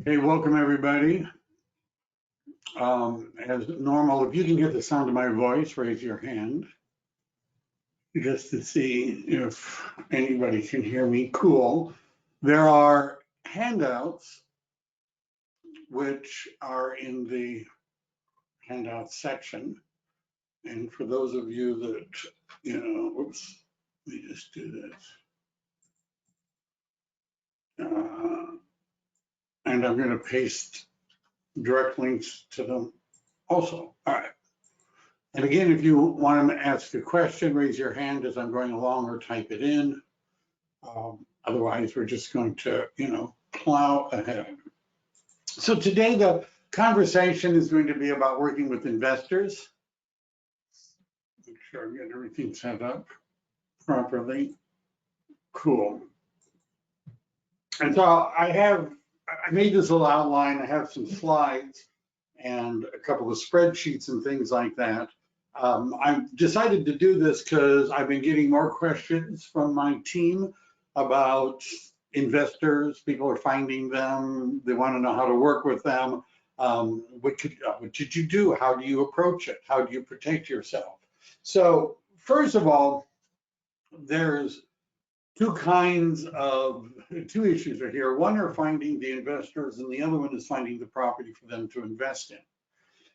Hey, welcome everybody. As normal, if you can get the sound of my voice, raise your hand just to see if anybody can hear me. Cool. There are handouts which are in the handout section. And for those of you that, oops, let me just do this. And I'm going to paste direct links to them also. All right. And again, if you want to ask a question, raise your hand as I'm going along or type it in. Otherwise, we're just going to, plow ahead. So today, the conversation is going to be about working with investors. Make sure I get everything set up properly. Cool. And so I made this little outline. I have some slides and a couple of spreadsheets and things like that. I decided to do this because I've been getting more questions from my team about investors. People are finding them. They want to know how to work with them. What did you do? How do you approach it? How do you protect yourself? So first of all, there's two issues are here. One are finding the investors, and the other one is finding the property for them to invest in.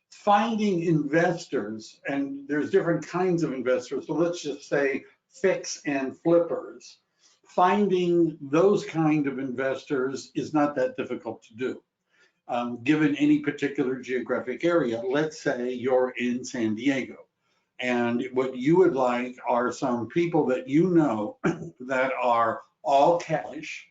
Finding investors, and there's different kinds of investors, so let's just say fix and flippers. Finding those kind of investors is not that difficult to do, given any particular geographic area. Let's say you're in San Diego, and what you would like are some people that you know that are all cash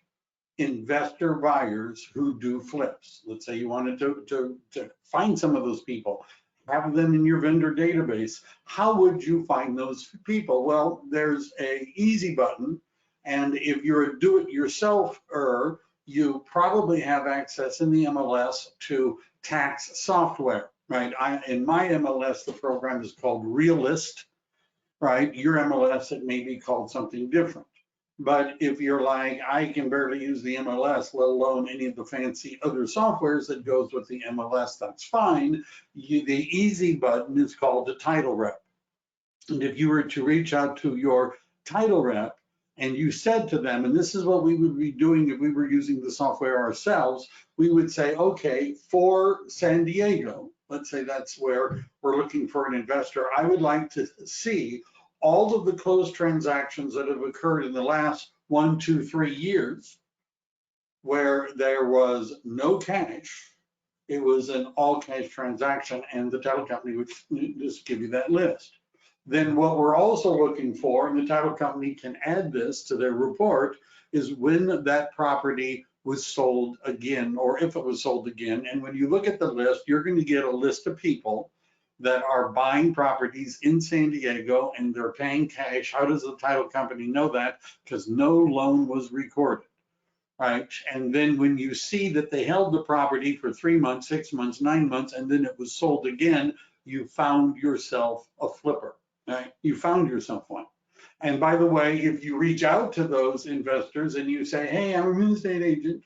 investor buyers who do flips. Let's say you wanted to find some of those people, have them in your vendor database. How would you find those people? Well, there's a easy button, and if you're a do-it-yourselfer, you probably have access in the MLS to tax software, right? In my MLS, the program is called Realist, right? Your MLS, it may be called something different. But if you're like, I can barely use the MLS, let alone any of the fancy other softwares that goes with the MLS, that's fine. The easy button is called a title rep. And if you were to reach out to your title rep and you said to them, and this is what we would be doing if we were using the software ourselves, we would say, okay, for San Diego, let's say that's where we're looking for an investor, I would like to see all of the closed transactions that have occurred in the last 1, 2, 3 years where there was no cash. It was an all cash transaction, and the title company would just give you that list. Then what we're also looking for, and the title company can add this to their report, is when that property was sold again, or if it was sold again. And when you look at the list, you're going to get a list of people that are buying properties in San Diego and they're paying cash. How does the title company know that? Because no loan was recorded, right? And then when you see that they held the property for 3 months, 6 months, 9 months, and then it was sold again, you found yourself a flipper, right? You found yourself one. And by the way, if you reach out to those investors and you say, hey, I'm a real estate agent,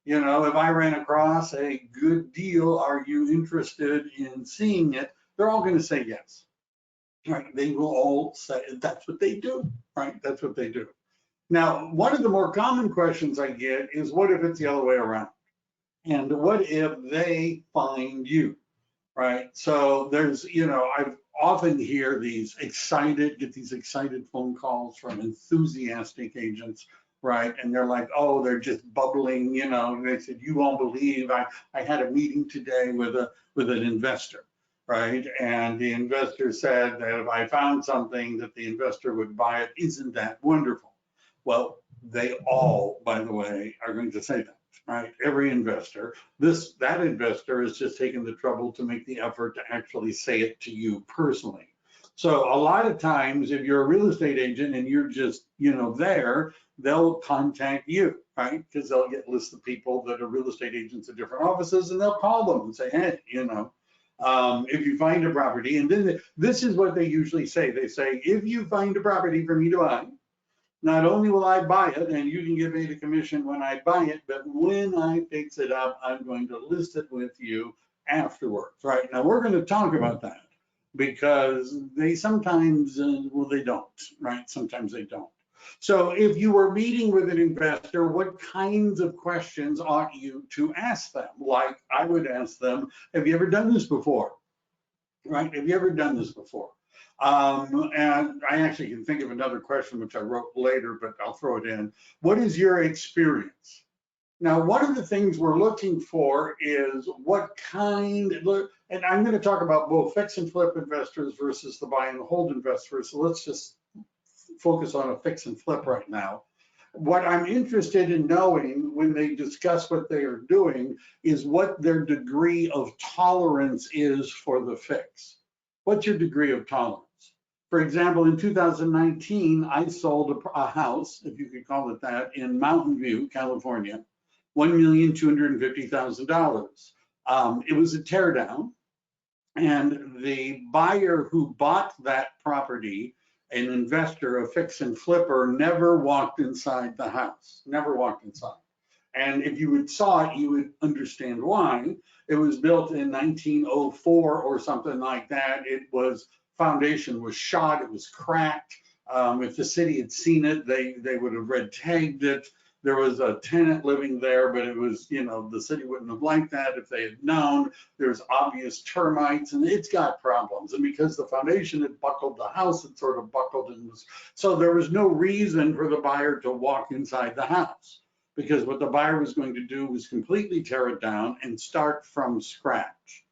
if I ran across a good deal, are you interested in seeing it? They're all going to say yes, right? They will all say that's what they do, right? That's what they do. Now, one of the more common questions I get is, what if it's the other way around? And what if they find you, right? So there's, I often hear get these excited phone calls from enthusiastic agents, right? And they're like, oh, they're just bubbling, they said, you won't believe, I had a meeting today with an investor, right? And the investor said that if I found something that the investor would buy it. Isn't that wonderful? Well, they all, by the way, are going to say that, right? Every investor. That investor is just taking the trouble to make the effort to actually say it to you personally. So a lot of times, if you're a real estate agent and you're just, there, they'll contact you, right? Because they'll get lists of people that are real estate agents at different offices, and they'll call them and say, hey, if you find a property, and then this is what they usually say. They say, if you find a property for me to buy, not only will I buy it and you can give me the commission when I buy it, but when I fix it up, I'm going to list it with you afterwards, right? Now we're going to talk about that because they sometimes, well, they don't, right? Sometimes they don't. So if you were meeting with an investor, what kinds of questions ought you to ask them? Like I would ask them, have you ever done this before? Right? Have you ever done this before? And I actually can think of another question, which I wrote later, but I'll throw it in. What is your experience? Now, one of the things we're looking for is what kind, and I'm going to talk about both fix and flip investors versus the buy and hold investors. So let's just focus on a fix and flip right now. What I'm interested in knowing when they discuss what they are doing is what their degree of tolerance is for the fix. What's your degree of tolerance? For example, in 2019, I sold a house, if you could call it that, in Mountain View, California, $1,250,000. It was a teardown, and the buyer who bought that property, an investor, a fix and flipper, never walked inside the house, never walked inside. And if you would saw it, you would understand why. It was built in 1904 or something like that. It was, foundation was shot, it was cracked. If the city had seen it, they would have red tagged it. There was a tenant living there, but it was, the city wouldn't have liked that if they had known. There's obvious termites, and it's got problems. And because the foundation had buckled, the house had sort of buckled, and so there was no reason for the buyer to walk inside the house, because what the buyer was going to do was completely tear it down and start from scratch.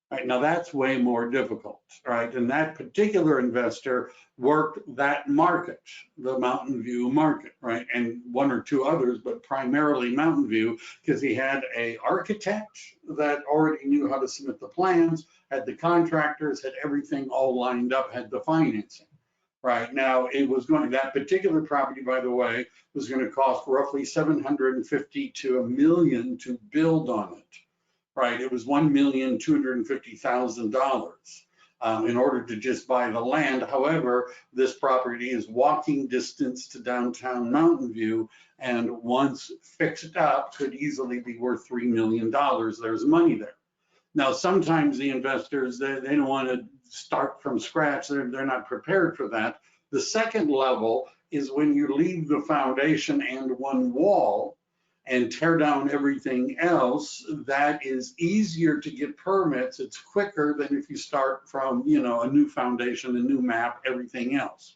Right, now that's way more difficult, right? And that particular investor worked that market, the Mountain View market, right? And one or two others, but primarily Mountain View, because he had an architect that already knew how to submit the plans, had the contractors, had everything all lined up, had the financing. Right, now it was going, that particular property, by the way, was going to cost roughly $750,000 to $1 million to build on it. Right, it was $1,250,000 in order to just buy the land. However, this property is walking distance to downtown Mountain View, and once fixed up, could easily be worth $3 million. There's money there. Now, sometimes the investors, they don't want to start from scratch. They're not prepared for that. The second level is when you leave the foundation and one wall and tear down everything else. That is easier to get permits. It's quicker than if you start from, a new foundation, a new map, everything else.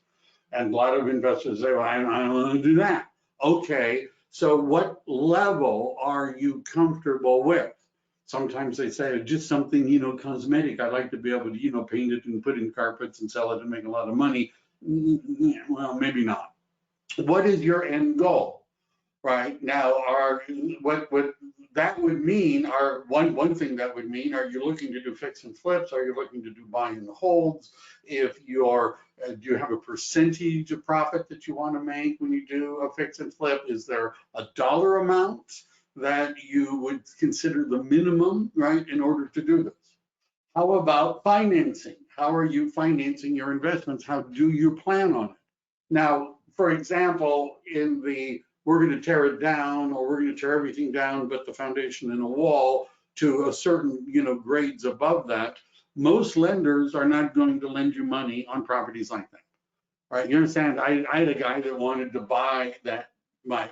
And a lot of investors say, well, I don't want to do that. Okay, so what level are you comfortable with? Sometimes they say just something, cosmetic. I'd like to be able to, paint it and put in carpets and sell it and make a lot of money. Well, maybe not. What is your end goal? Right now, what that would mean, one thing that would mean, are you looking to do fix and flips? Are you looking to do buy and holds? If you're, do you have a percentage of profit that you want to make when you do a fix and flip? Is there a dollar amount that you would consider the minimum, right, in order to do this? How about financing? How are you financing your investments? How do you plan on it? Now, for example, we're going to tear it down, or we're going to tear everything down but the foundation and a wall to a certain, grades above that. Most lenders are not going to lend you money on properties like that, right? You understand? I had a guy that wanted to buy that my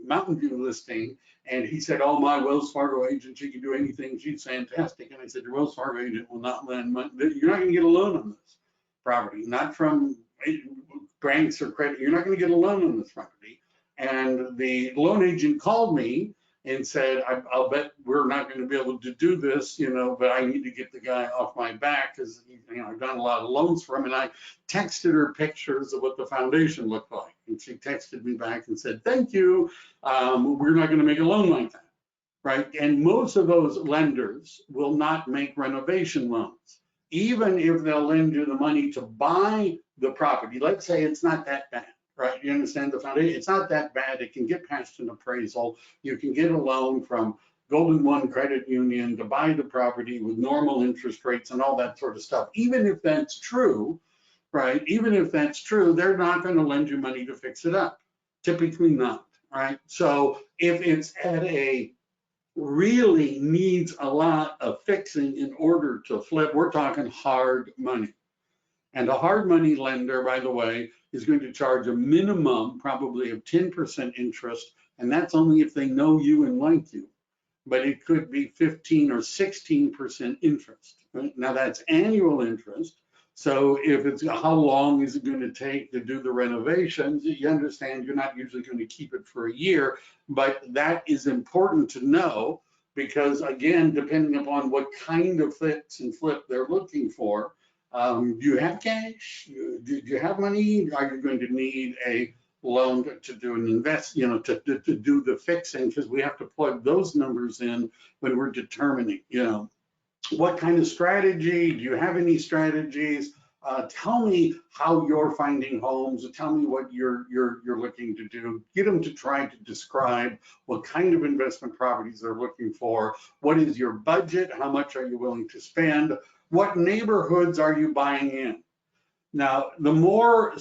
Mountain View listing, and he said, oh, my Wells Fargo agent, she can do anything, she's fantastic. And I said, your Wells Fargo agent will not lend money. You're not going to get a loan on this property, not from banks or credit. You're not going to get a loan on this property. And the loan agent called me and said, I'll bet we're not going to be able to do this, but I need to get the guy off my back, because I've done a lot of loans for him. And I texted her pictures of what the foundation looked like. And she texted me back and said, thank you. We're not going to make a loan like that, right? And most of those lenders will not make renovation loans, even if they'll lend you the money to buy the property. Let's say it's not that bad. Right, you understand the foundation, it's not that bad. It can get past an appraisal. You can get a loan from Golden One Credit Union to buy the property with normal interest rates and all that sort of stuff. Even if that's true, right? Even if that's true, they're not going to lend you money to fix it up. Typically not, right? So if it's at a really needs a lot of fixing in order to flip, we're talking hard money. And a hard money lender, by the way, is going to charge a minimum probably of 10% interest, and that's only if they know you and like you. But it could be 15 or 16% interest. Right? Now that's annual interest. So if it's how long is it going to take to do the renovations, you understand you're not usually going to keep it for a year, but that is important to know because again, depending upon what kind of fix and flip they're looking for, do you have cash? Do you have money? Are you going to need a loan to do an invest, to do the fixing? Because we have to plug those numbers in when we're determining, what kind of strategy? Do you have any strategies? Tell me how you're finding homes. Tell me what you're looking to do. Get them to try to describe what kind of investment properties they're looking for. What is your budget? How much are you willing to spend? What neighborhoods are you buying in? Now, the more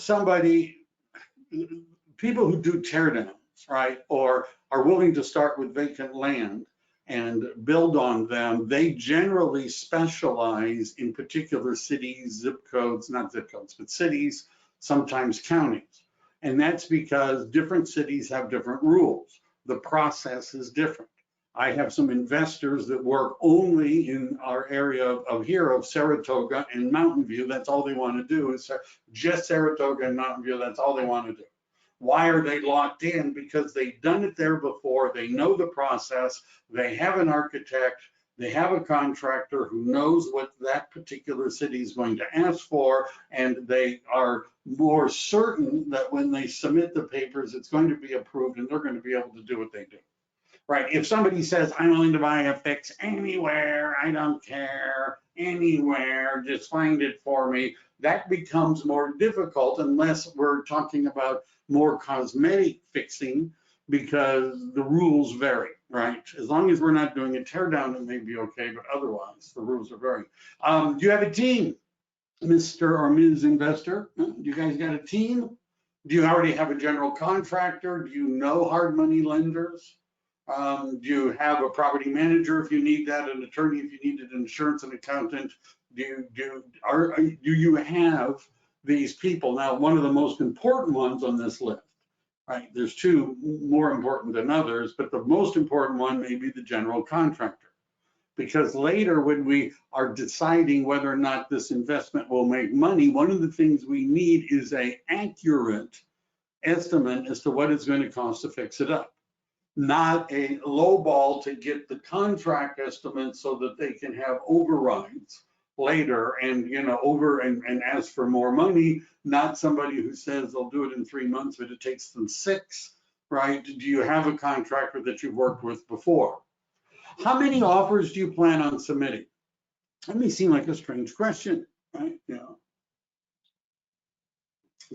people who do tear downs, right, or are willing to start with vacant land and build on them, they generally specialize in particular cities, zip codes, not zip codes, but cities, sometimes counties. And that's because different cities have different rules. The process is different. I have some investors that work only in our area of Saratoga and Mountain View. That's all they want to do is just Saratoga and Mountain View. That's all they want to do. Why are they locked in? Because they've done it there before. They know the process. They have an architect. They have a contractor who knows what that particular city is going to ask for, and they are more certain that when they submit the papers, it's going to be approved and they're going to be able to do what they do. Right, if somebody says, I'm willing to buy a fix anywhere, I don't care, anywhere, just find it for me, that becomes more difficult unless we're talking about more cosmetic fixing because the rules vary, right? As long as we're not doing a tear down, it may be okay, but otherwise the rules are varying. Do you have a team, Mr. or Ms. Investor? Do you guys got a team? Do you already have a general contractor? Do you know hard money lenders? Do you have a property manager if you need that, an attorney if you needed, an insurance, an accountant? Do you have these people? Now, one of the most important ones on this list, right? There's two more important than others, but the most important one may be the general contractor. Because later when we are deciding whether or not this investment will make money, one of the things we need is an accurate estimate as to what it's going to cost to fix it up. Not a low ball to get the contract estimate so that they can have overrides later and and ask for more money, not somebody who says they'll do it in 3 months but it takes them 6, right? Do you have a contractor that you've worked with before? How many offers do you plan on submitting? That may seem like a strange question, right?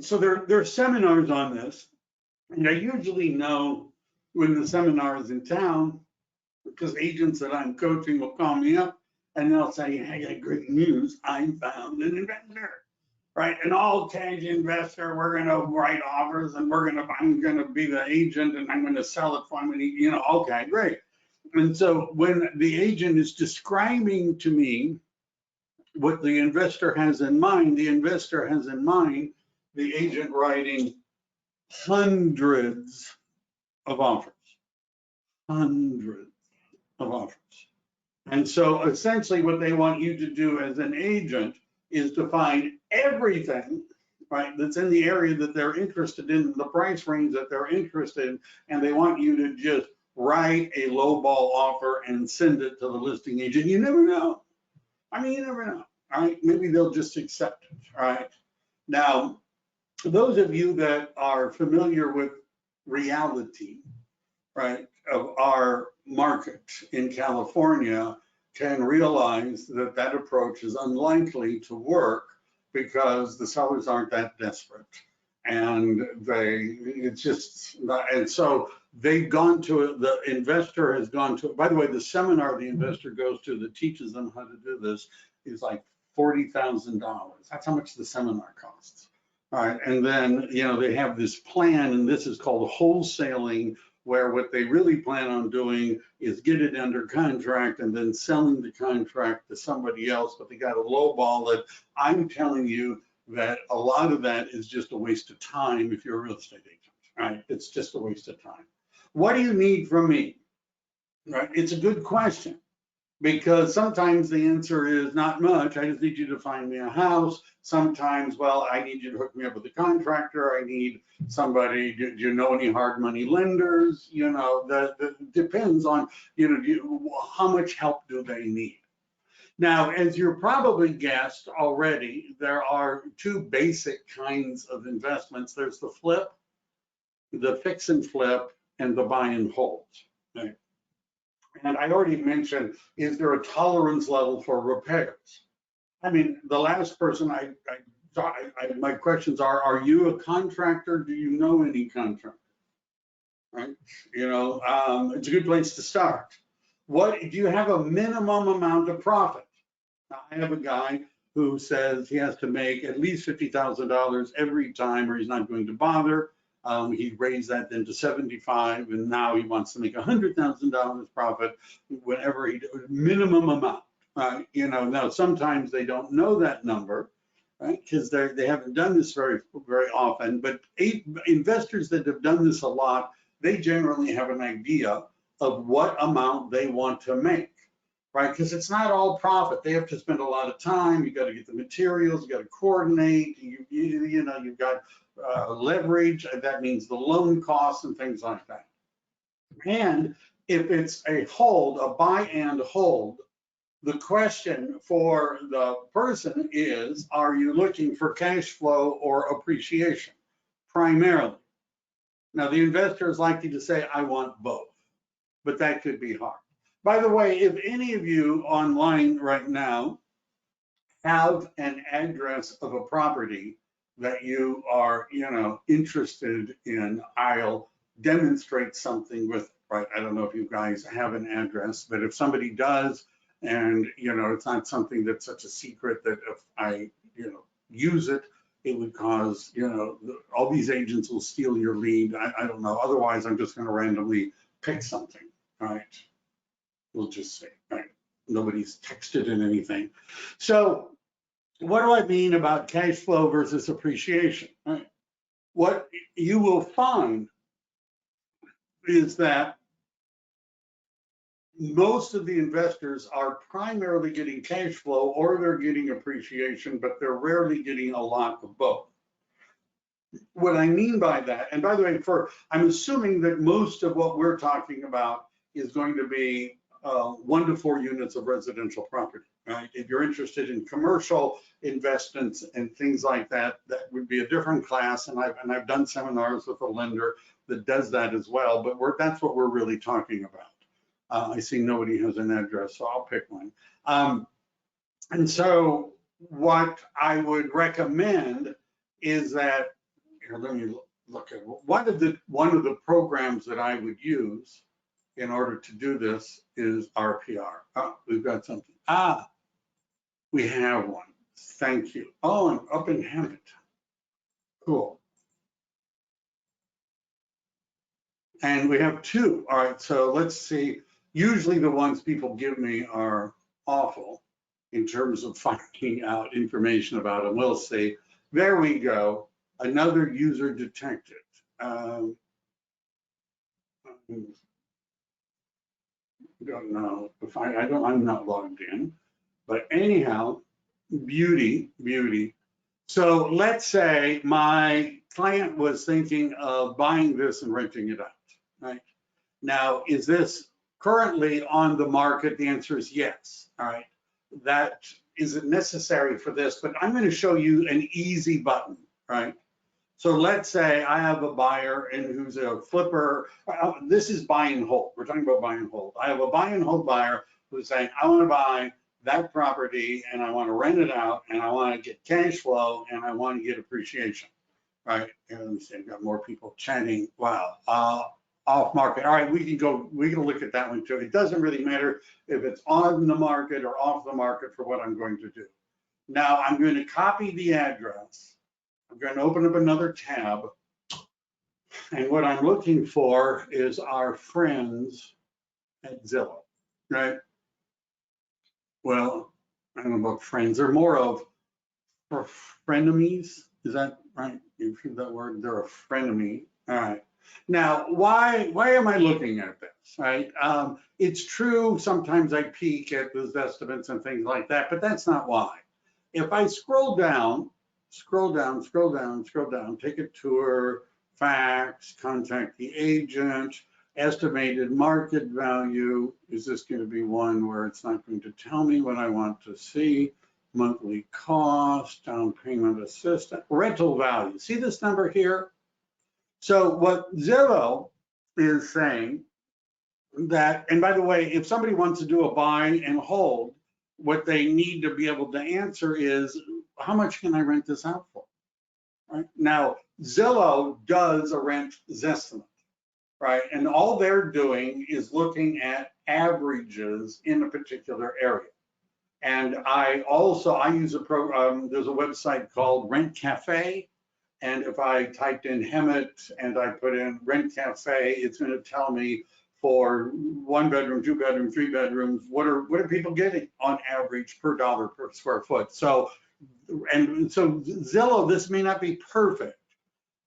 So there are seminars on this, and I usually know when the seminar is in town, because agents that I'm coaching will call me up and they'll say, hey, I got great news. I found an investor, right? An all cash investor. We're going to write offers and I'm going to be the agent and I'm going to sell it for me. Okay, great. And so when the agent is describing to me what the investor has in mind, the investor has in mind the agent writing hundreds of offers. Hundreds of offers. And so essentially what they want you to do as an agent is to find everything, right, that's in the area that they're interested in, the price range that they're interested in, and they want you to just write a lowball offer and send it to the listing agent. You never know. I mean, you never know. All right, maybe they'll just accept it. All right. Now, those of you that are familiar with reality, right, of our market in California can realize that that approach is unlikely to work because the sellers aren't that desperate. And it's just not, and so they've gone to it, the investor has gone to it. By the way, the seminar the investor goes to that teaches them how to do this is like $40,000. That's how much the seminar costs. All right, and then, you know, they have this plan, and this is called wholesaling, where what they really plan on doing is get it under contract and then selling the contract to somebody else, but they got to lowball it. I'm telling you that a lot of that is just a waste of time if you're a real estate agent, right? It's just a waste of time. What do you need from me? Right? It's a good question, because sometimes the answer is not much. I just need you to find me a house. Sometimes, well, I need you to hook me up with a contractor. I need somebody, do you know any hard money lenders? You know, that depends on, you know, how much help do they need? Now, as you're probably guessed already, there are two basic kinds of investments. There's the flip, the fix and flip, and the buy and hold. Right? And I already mentioned, is there a tolerance level for repairs? I mean, the last person my questions are you a contractor? Do you know any contractors? Right? You know, it's a good place to start. What, do you have a minimum amount of profit? Now, I have a guy who says he has to make at least $50,000 every time or he's not going to bother. He raised that then to 75, and now he wants to make $100,000 profit whenever he minimum amount. You know, now sometimes they don't know that number, right? Because they haven't done this very often. But investors that have done this a lot, they generally have an idea of what amount they want to make, right? Because it's not all profit. They have to spend a lot of time. You got to get the materials. You got to coordinate. You know, you've got leverage, that means the loan costs and things like that. And if it's a hold, a buy and hold, the question for the person is, are you looking for cash flow or appreciation primarily? Now, the investor is likely to say, I want both, but that could be hard. By the way, if any of you online right now have an address of a property that you are, you know, interested in, I'll demonstrate something with, right? I don't know if you guys have an address, but if somebody does, and, you know, it's not something that's such a secret that if I, you know, use it, it would cause, you know, all these agents will steal your lead. I don't know. Otherwise, I'm just going to randomly pick something, right? We'll just say, right? Nobody's texted in anything. So, what do I mean about cash flow versus appreciation? Right? What you will find is that most of the investors are primarily getting cash flow or they're getting appreciation, but they're rarely getting a lot of both. What I mean by that, and by the way, I'm assuming that most of what we're talking about is going to be 1 to 4 units of residential property, right? If you're interested in commercial investments and things like that, that would be a different class. And I've done seminars with a lender that does that as well, but that's what we're really talking about. I see nobody has an address, so I'll pick one. And so what I would recommend is that, here, let me look at one of the programs that I would use in order to do this is RPR. Oh, we've got something. We have one. Thank you. Oh, I'm up in Hammond. Cool. And we have 2. All right, so let's see. Usually the ones people give me are awful in terms of finding out information about them. We'll see. There we go. Another user detected. Don't know if I'm not logged in, but anyhow, beauty. So let's say my client was thinking of buying this and renting it out, right? Now, is this currently on the market? The answer is yes, all right? That isn't necessary for this, but I'm gonna show you an easy button, right? So let's say I have a buyer and who's a flipper. This is buy and hold. We're talking about buy and hold. I have a buy and hold buyer who's saying, I want to buy that property and I want to rent it out and I want to get cash flow and I want to get appreciation, right? And let me see, I've got more people chatting. Wow, off market. All right, we can look at that one too. It doesn't really matter if it's on the market or off the market for what I'm going to do. Now I'm going to copy the address. I'm going to open up another tab. And what I'm looking for is our friends at Zillow, right? Well, I don't know about friends. They're more of frenemies. Is that right? You've heard that word? They're a frenemy. All right. Now, why am I looking at this, right? It's true, sometimes I peek at those estimates and things like that, but that's not why. If I scroll down, take a tour, facts, contact the agent, estimated market value. Is this going to be one where it's not going to tell me what I want to see? Monthly cost, down payment assistance, rental value. See this number here? So what Zillow is saying that, and by the way, if somebody wants to do a buy and hold, what they need to be able to answer is, how much can I rent this out for? Right? Now, Zillow does a rent estimate, right? And all they're doing is looking at averages in a particular area. And I use a program, there's a website called Rent Cafe. And if I typed in Hemet and I put in Rent Cafe, it's going to tell me for 1 bedroom, 2 bedroom, 3 bedrooms, what are people getting on average per dollar per square foot. So Zillow, this may not be perfect,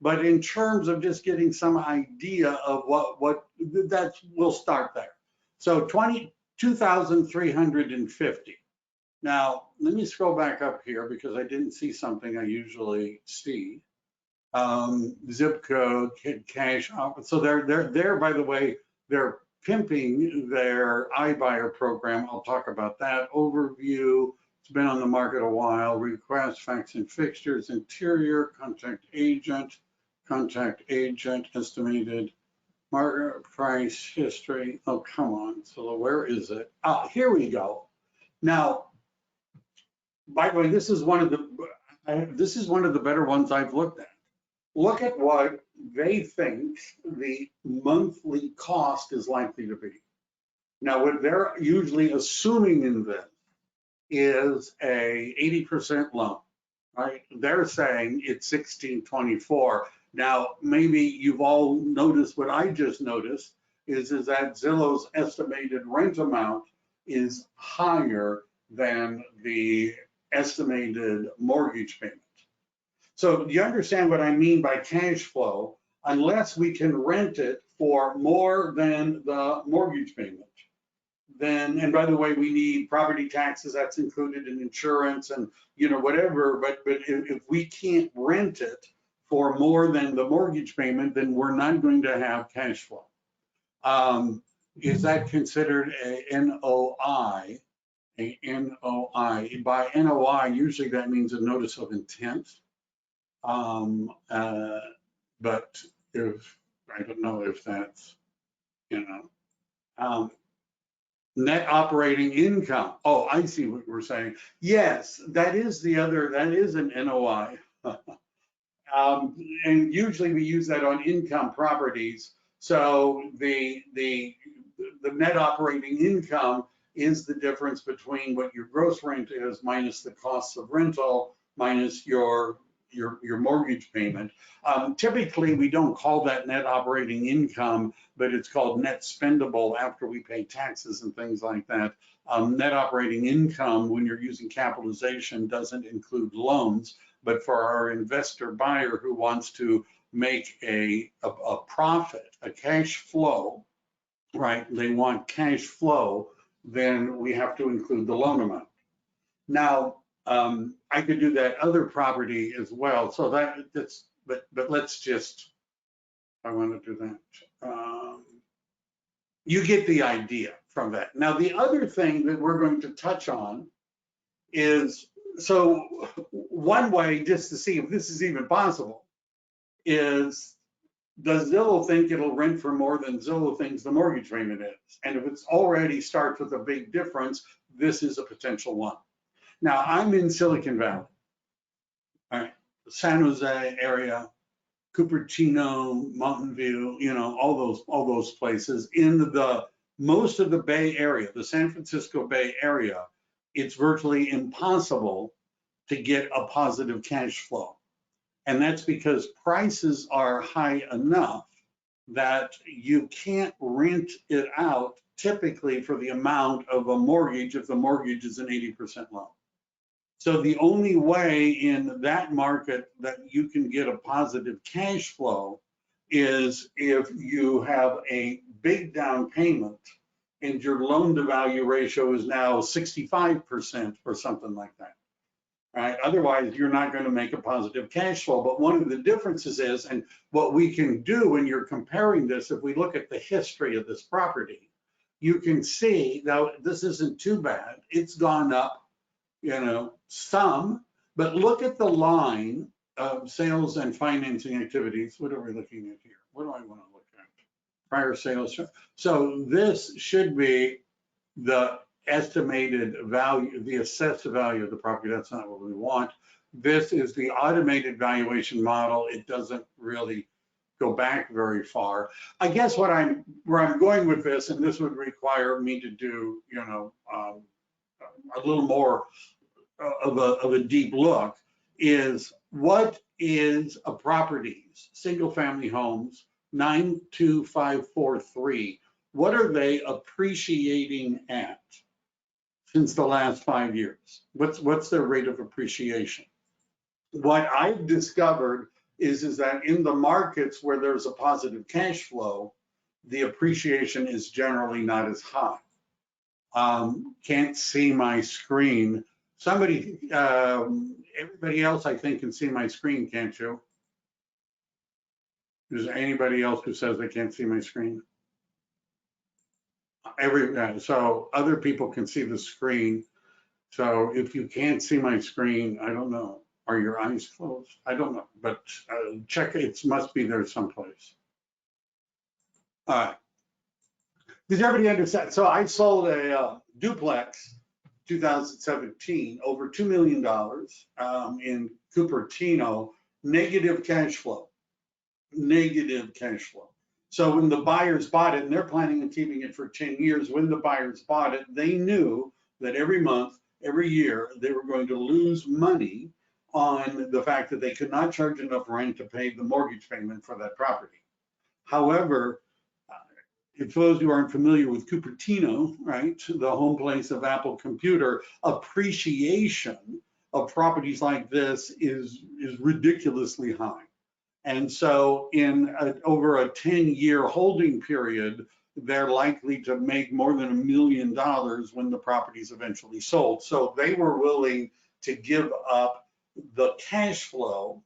but in terms of just getting some idea of what we'll start there. So 22,350. Now, let me scroll back up here because I didn't see something I usually see. Zip code, cash offer. So they're by the way, they're pimping their iBuyer program. I'll talk about that. Overview. It's been on the market a while. Request, facts and fixtures, interior, contact agent, estimated market price, history. Oh, come on. So where is it? Ah, here we go. Now, by the way, this is one of the better ones I've looked at. Look at what they think the monthly cost is likely to be. Now, what they're usually assuming in this is a 80% loan, right? They're saying it's 1624. Now, maybe you've all noticed what I just noticed is that Zillow's estimated rent amount is higher than the estimated mortgage payment. So you understand what I mean by cash flow, unless we can rent it for more than the mortgage payment. Then, and by the way, we need property taxes, that's included in insurance and whatever, but if we can't rent it for more than the mortgage payment, then we're not going to have cash flow. Is that considered a NOI? A NOI. By NOI, usually that means a notice of intent. But if I don't know if that's, net operating income. Oh, I see what we're saying. Yes, that is an NOI. And usually we use that on income properties. So the net operating income is the difference between what your gross rent is minus the costs of rental minus your mortgage payment. Typically, we don't call that net operating income, but it's called net spendable after we pay taxes and things like that. Net operating income, when you're using capitalization, doesn't include loans, but for our investor buyer who wants to make a profit, a cash flow, right? They want cash flow, then we have to include the loan amount. Now, I could do that other property as well. So but let's just, I want to do that. You get the idea from that. Now, the other thing that we're going to touch on is, so one way just to see if this is even possible is, does Zillow think it'll rent for more than Zillow thinks the mortgage payment is? And if it's already starts with a big difference, this is a potential one. Now, I'm in Silicon Valley, all right, San Jose area, Cupertino, Mountain View, all those places. In most of the Bay Area, the San Francisco Bay Area, it's virtually impossible to get a positive cash flow. And that's because prices are high enough that you can't rent it out typically for the amount of a mortgage if the mortgage is an 80% loan. So the only way in that market that you can get a positive cash flow is if you have a big down payment and your loan to value ratio is now 65% or something like that. Right? Otherwise, you're not going to make a positive cash flow. But one of the differences is, and what we can do when you're comparing this, if we look at the history of this property, you can see, now this isn't too bad. It's gone up, some, but look at the line of sales and financing activities. What are we looking at here? What do I want to look at? Prior sales. So this should be the estimated value, the assessed value of the property. That's not what we want. This is the automated valuation model. It doesn't really go back very far. I guess where I'm going with this, and this would require me to do, a little more of a deep look, is what is a property's single family homes 92543? What are they appreciating at since the last 5 years? What's their rate of appreciation? What I've discovered is that in the markets where there's a positive cash flow, the appreciation is generally not as high. Can't see my screen. Somebody, everybody else I think can see my screen, can't you? Is there anybody else who says they can't see my screen? So other people can see the screen. So if you can't see my screen, I don't know. Are your eyes closed? I don't know, but check, it must be there someplace. All right. Does everybody understand? So I sold a duplex 2017, over $2 million in Cupertino, negative cash flow. So when the buyers bought it, and they're planning on keeping it for 10 years, when the buyers bought it, they knew that every month, every year, they were going to lose money on the fact that they could not charge enough rent to pay the mortgage payment for that property. However, if those who aren't familiar with Cupertino, right, the home place of Apple Computer, appreciation of properties like this is ridiculously high. And so in over a 10-year holding period, they're likely to make more than $1 million when the property's eventually sold. So they were willing to give up the cash flow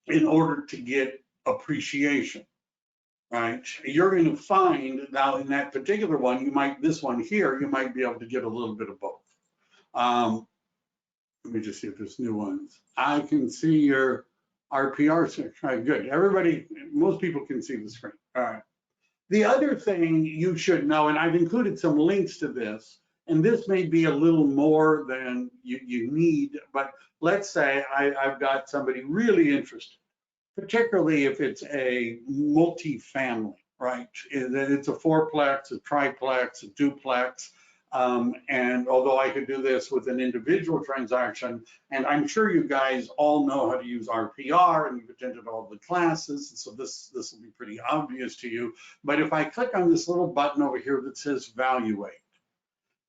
in order to get appreciation, right? You're going to find now in that particular one, this one here, you might be able to get a little bit of both. Let me just see if there's new ones. I can see your RPR section. All right, good. Everybody, most people can see the screen. All right. The other thing you should know, and I've included some links to this, and this may be a little more than you need, but let's say I've got somebody really interested, particularly if it's a multi-family, right? It's a fourplex, a triplex, a duplex. And although I could do this with an individual transaction, and I'm sure you guys all know how to use RPR and you've attended all the classes, and so this will be pretty obvious to you. But if I click on this little button over here that says Valuate,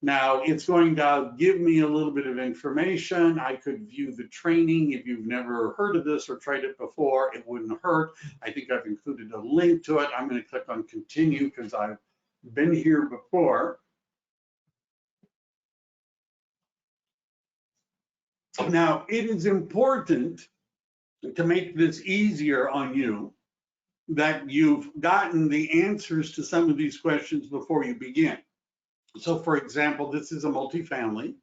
now it's going to give me a little bit of information. I could view the training. If you've never heard of this or tried it before, it wouldn't hurt. I think I've included a link to it. I'm going to click on Continue because I've been here before. Now, it is important to make this easier on you that you've gotten the answers to some of these questions before you begin. So, for example, this is a multifamily.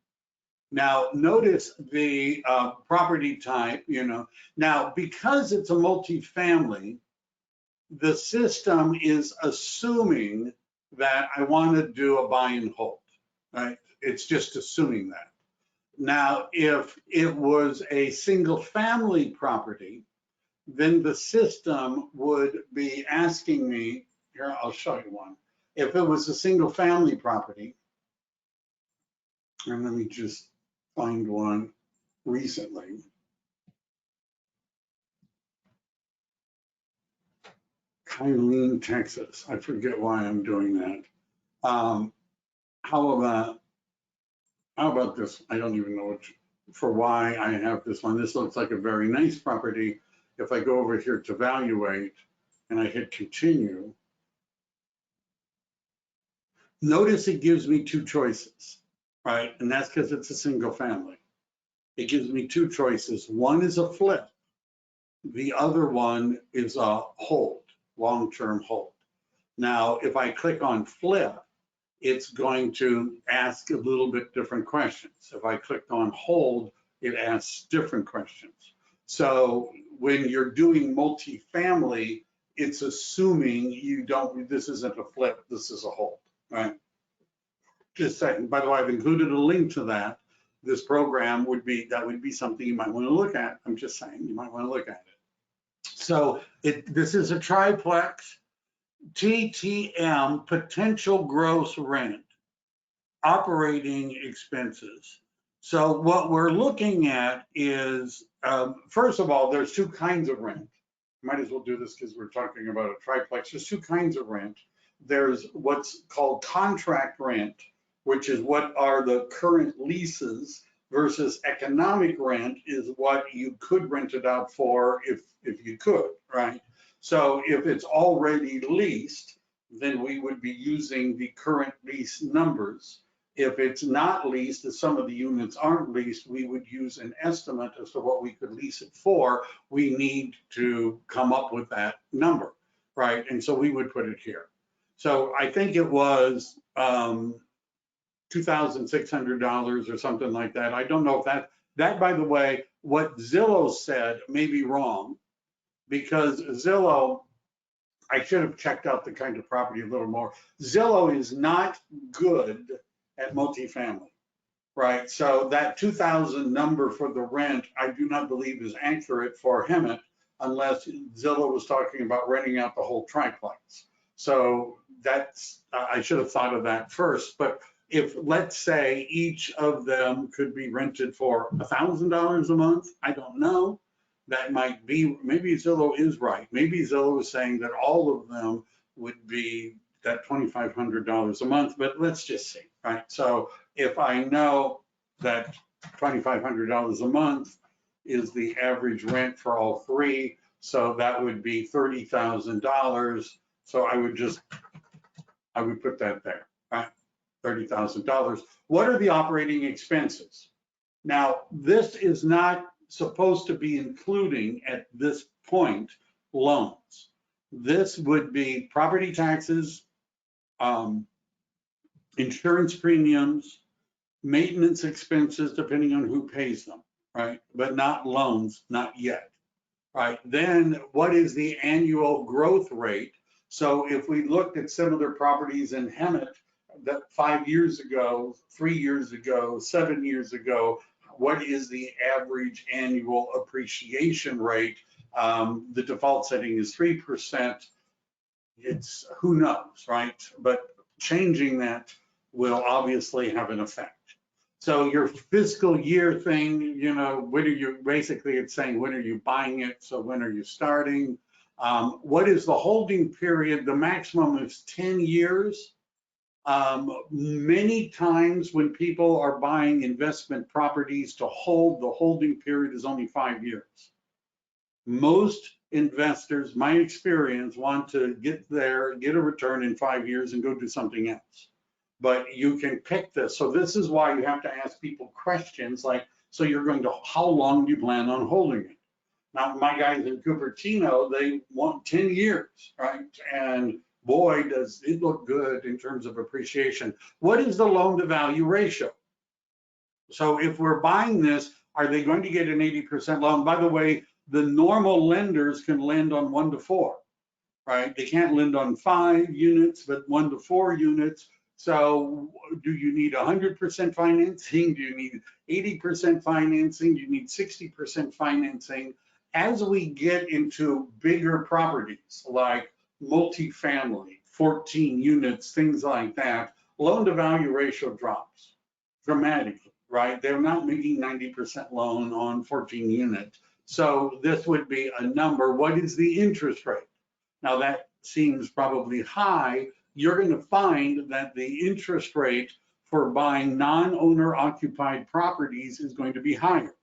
Now, notice the property type, Now, because it's a multifamily, the system is assuming that I want to do a buy and hold, right? It's just assuming that. Now, if it was a single family property, then the system would be asking me, here, I'll show you one. If it was a single family property, and let me just find one. recently. Kylene, Texas. I forget why I'm doing that. How about this? I don't even know for why I have this one. This looks like a very nice property. If I go over here to evaluate and I hit continue, notice it gives me two choices, right? And that's because it's a single family. It gives me two choices. One is a flip. The other one is a hold, long-term hold. Now, if I click on flip, it's going to ask a little bit different questions. If I clicked on hold, it asks different questions. So when you're doing multifamily, it's assuming you don't, this isn't a flip, this is a hold, right? Just saying, by the way, I've included a link to that. This program would be something you might want to look at. I'm just saying, you might want to look at it. So this is a triplex. TTM, potential gross rent, operating expenses. So what we're looking at is, first of all, there's two kinds of rent. Might as well do this because we're talking about a triplex. There's two kinds of rent. There's what's called contract rent, which is what are the current leases, versus economic rent is what you could rent it out for if you could, right? So if it's already leased, then we would be using the current lease numbers. If it's not leased, if some of the units aren't leased, we would use an estimate as to what we could lease it for. We need to come up with that number, right? And so we would put it here. So I think it was $2,600 or something like that. I don't know if that, by the way, what Zillow said may be wrong, because Zillow, I should have checked out the kind of property a little more. Zillow is not good at multifamily, right? So that 2,000 number for the rent, I do not believe is accurate for Hemet, unless Zillow was talking about renting out the whole triplex. So that's, I should have thought of that first. But if, let's say, each of them could be rented for $1,000 a month, I don't know. That might be, maybe Zillow is right. Maybe Zillow is saying that all of them would be that $2,500 a month, but let's just see, right? So if I know that $2,500 a month is the average rent for all three, so that would be $30,000. So I would put that there, right? $30,000. What are the operating expenses? Now, this is not supposed to be including at this point loans. This would be property taxes, insurance premiums, maintenance expenses, depending on who pays them, right? But not loans, not yet, right? Then what is the annual growth rate? So if we looked at similar properties in Hemet that 5 years ago, 3 years ago, 7 years ago, what is the average annual appreciation rate? The default setting is 3%. It's, who knows, right? But changing that will obviously have an effect. So your fiscal year thing, you know, when are you, basically it's saying, when are you buying it? So when are you starting? What is the holding period? The maximum is 10 years. Many times when people are buying investment properties to hold, the holding period is only 5 years. Most investors, my experience, want to get there, get a return in 5 years and go do something else. But you can pick this. So this is why you have to ask people questions like, so you're going to, how long do you plan on holding it? Now, my guys in Cupertino, they want 10 years, right? And boy, does it look good in terms of appreciation. What is the loan to value ratio? So if we're buying this, are they going to get an 80% loan? By the way, the normal lenders can lend on 1 to 4, right? They can't lend on 5 units, but 1 to 4 units. So do you need 100% financing? Do you need 80% financing? Do you need 60% financing? As we get into bigger properties like multifamily, 14 units, things like that, loan to value ratio drops dramatically, right? They're not making 90% loan on 14 units. So this would be a number. What is the interest rate? Now that seems probably high. You're going to find that the interest rate for buying non-owner occupied properties is going to be higher.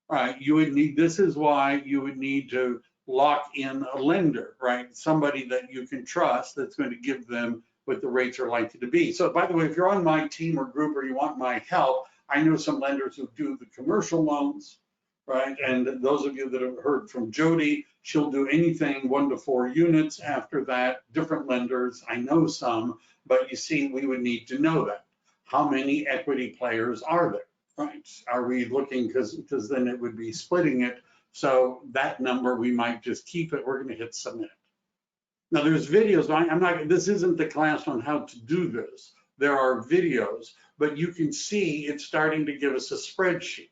Right, you would need, this is why you would need to lock in a lender, right? Somebody that you can trust that's going to give them what the rates are likely to be. So by the way, if you're on my team or group or you want my help, I know some lenders who do the commercial loans, right? And those of you that have heard from Jody, she'll do anything 1 to 4 units. After that, different lenders, I know some, but you see, we would need to know that. How many equity players are there? Right, are we looking, because then it would be splitting it. So that number, we might just keep it. We're going to hit submit. Now there's videos. I'm not, this isn't the class on how to do this. There are videos, but you can see it's starting to give us a spreadsheet.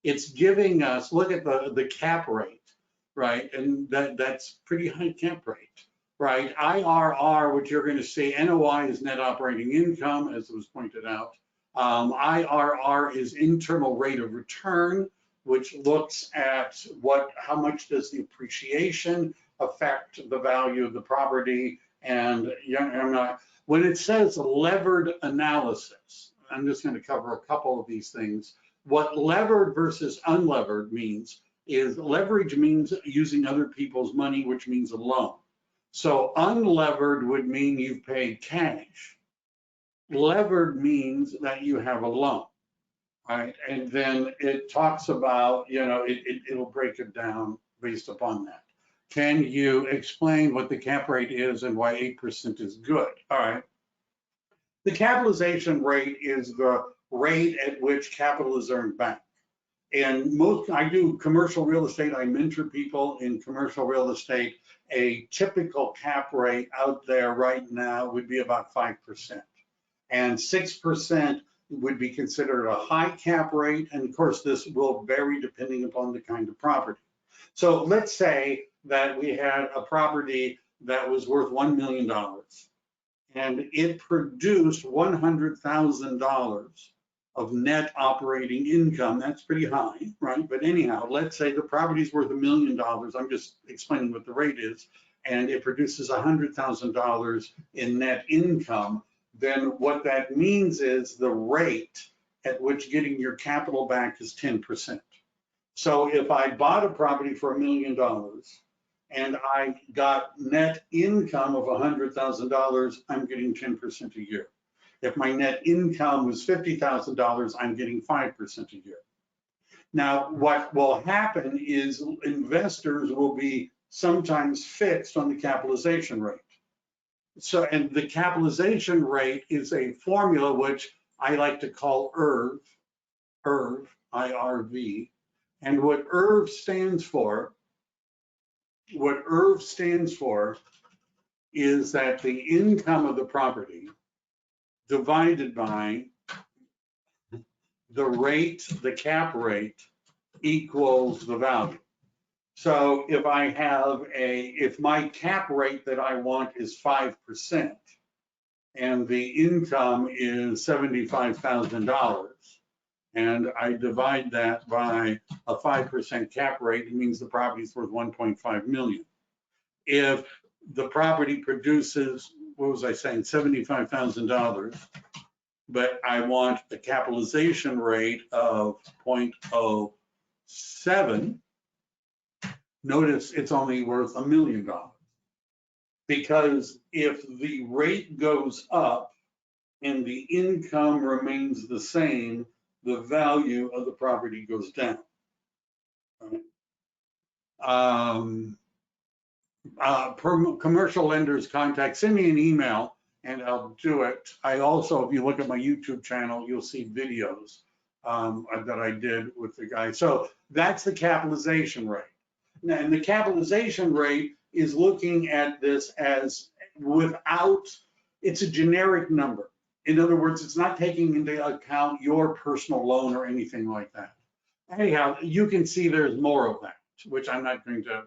It's giving us, look at the cap rate, right? And that's pretty high cap rate, right? IRR, which you're going to see, NOI is net operating income, as was pointed out. IRR is internal rate of return, which looks at how much does the appreciation affect the value of the property. And when it says levered analysis, I'm just going to cover a couple of these things. What levered versus unlevered means is leverage means using other people's money, which means a loan. So unlevered would mean you've paid cash. Levered means that you have a loan, right? And then it talks about, it'll break it down based upon that. Can you explain what the cap rate is and why 8% is good? All right. The capitalization rate is the rate at which capital is earned back. And I do commercial real estate. I mentor people in commercial real estate. A typical cap rate out there right now would be about 5%. And 6% would be considered a high cap rate. And of course, this will vary depending upon the kind of property. So let's say that we had a property that was worth $1 million and it produced $100,000 of net operating income. That's pretty high, right? But anyhow, let's say the property's worth $1 million. I'm just explaining what the rate is, and it produces $100,000 in net income. Then what that means is the rate at which getting your capital back is 10%. So if I bought a property for $1 million and I got net income of $100,000, I'm getting 10% a year. If my net income was $50,000, I'm getting 5% a year. Now, what will happen is investors will be sometimes fixed on the capitalization rate. So, and the capitalization rate is a formula which I like to call IRV, I-R-V. And what IRV stands for is that the income of the property divided by the rate, the cap rate, equals the value. So if if my cap rate that I want is 5% and the income is $75,000 and I divide that by a 5% cap rate, it means the property is worth 1.5 million. If the property produces, what was I saying, $75,000, but I want a capitalization rate of 0.07, notice it's only worth $1 million. Because if the rate goes up and the income remains the same, the value of the property goes down. Commercial lenders contact, send me an email and I'll do it. I also, if you look at my YouTube channel, you'll see videos that I did with the guy. So that's the capitalization rate. Now, and the capitalization rate is looking at this as without, it's a generic number. In other words, it's not taking into account your personal loan or anything like that. Anyhow, you can see there's more of that, which I'm not going to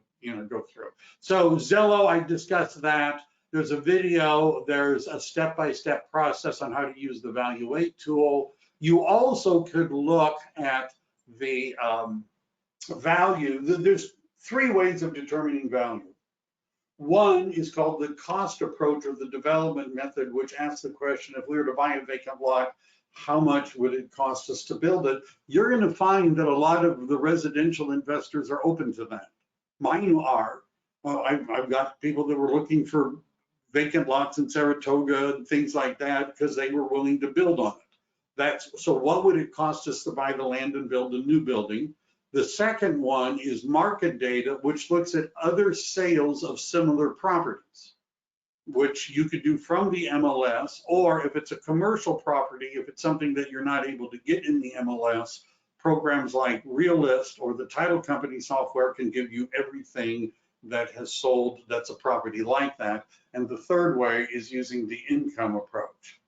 go through. So Zillow, I discussed that. There's a video, there's a step-by-step process on how to use the Valuate tool. You also could look at the value. There's three ways of determining value. One is called the cost approach, or the development method, which asks the question, if we were to buy a vacant lot, how much would it cost us to build it? You're going to find that a lot of the residential investors are open to that. Mine are. I've got people that were looking for vacant lots in Saratoga and things like that because they were willing to build on it. So what would it cost us to buy the land and build a new building? The second one is market data, which looks at other sales of similar properties, which you could do from the MLS, or if it's a commercial property, if it's something that you're not able to get in the MLS, programs like Realist or the title company software can give you everything that has sold that's a property like that. And the third way is using the income approach.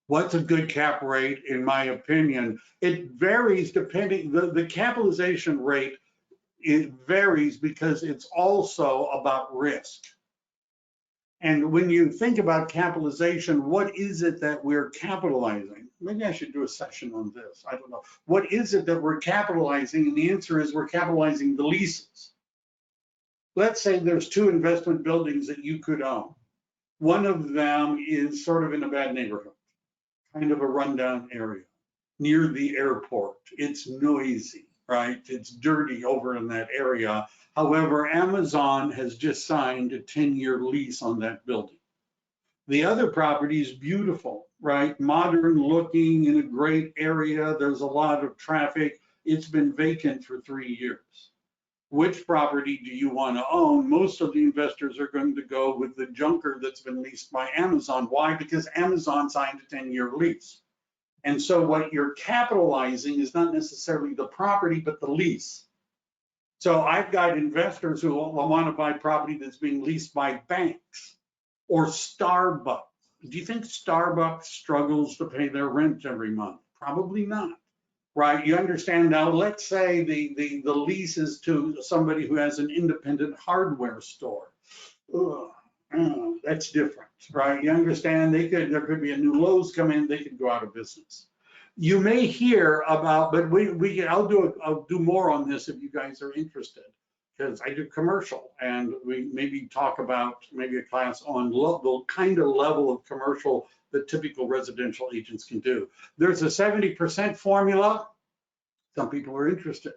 What's a good cap rate? In my opinion, it varies depending, the capitalization rate, it varies because it's also about risk. And when you think about capitalization, what is it that we're capitalizing? Maybe I should do a session on this. I don't know. What is it that we're capitalizing? And the answer is we're capitalizing the leases. Let's say there's two investment buildings that you could own. One of them is sort of in a bad neighborhood, kind of a rundown area near the airport. It's noisy, right? It's dirty over in that area. However, Amazon has just signed a 10-year lease on that building. The other property is beautiful, right? Modern looking, in a great area. There's a lot of traffic. It's been vacant for 3 years. Which property do you want to own? Most of the investors are going to go with the junker that's been leased by Amazon. Why? Because Amazon signed a 10-year lease. And so what you're capitalizing is not necessarily the property, but the lease. So I've got investors who want to buy property that's being leased by banks or Starbucks. Do you think Starbucks struggles to pay their rent every month? Probably not, right? You understand now, let's say the lease is to somebody who has an independent hardware store. That's different, right? You understand, there could be a new Lowe's come in, they could go out of business. You may hear about, but I'll do more on this if you guys are interested, because I do commercial, and we maybe talk about maybe a class on the kind of level of commercial that typical residential agents can do. There's a 70% formula. Some people are interested.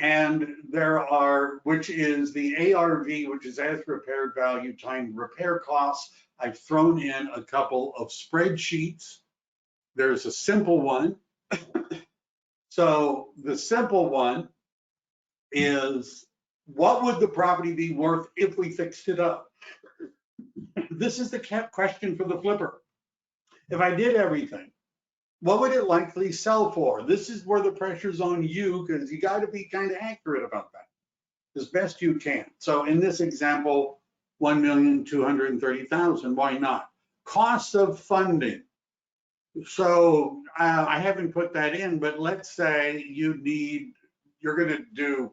And there are, which is the ARV, which is as repaired value times repair costs. I've thrown in a couple of spreadsheets. There's a simple one. So the simple one is, what would the property be worth if we fixed it up? This is the question for the flipper. If I did everything, what would it likely sell for? This is where the pressure's on you, because you got to be kind of accurate about that as best you can. So in this example, $1,230,000. Why not? Costs of funding. So I haven't put that in, but let's say you're going to do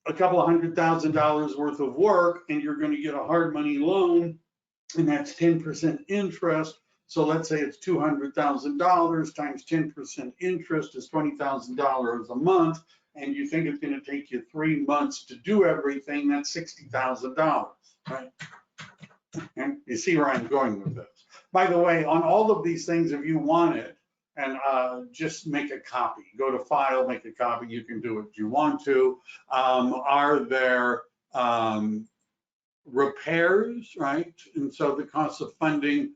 a couple of $100,000 worth of work, and you're going to get a hard money loan, and that's 10% interest. So let's say it's $200,000 times 10% interest is $20,000 a month, and you think it's going to take you 3 months to do everything. That's $60,000, right? And you see where I'm going with this. By the way, on all of these things, if you want it, and just make a copy. Go to File, make a copy. You can do it if you want to. Are there repairs, right? And so the cost of funding,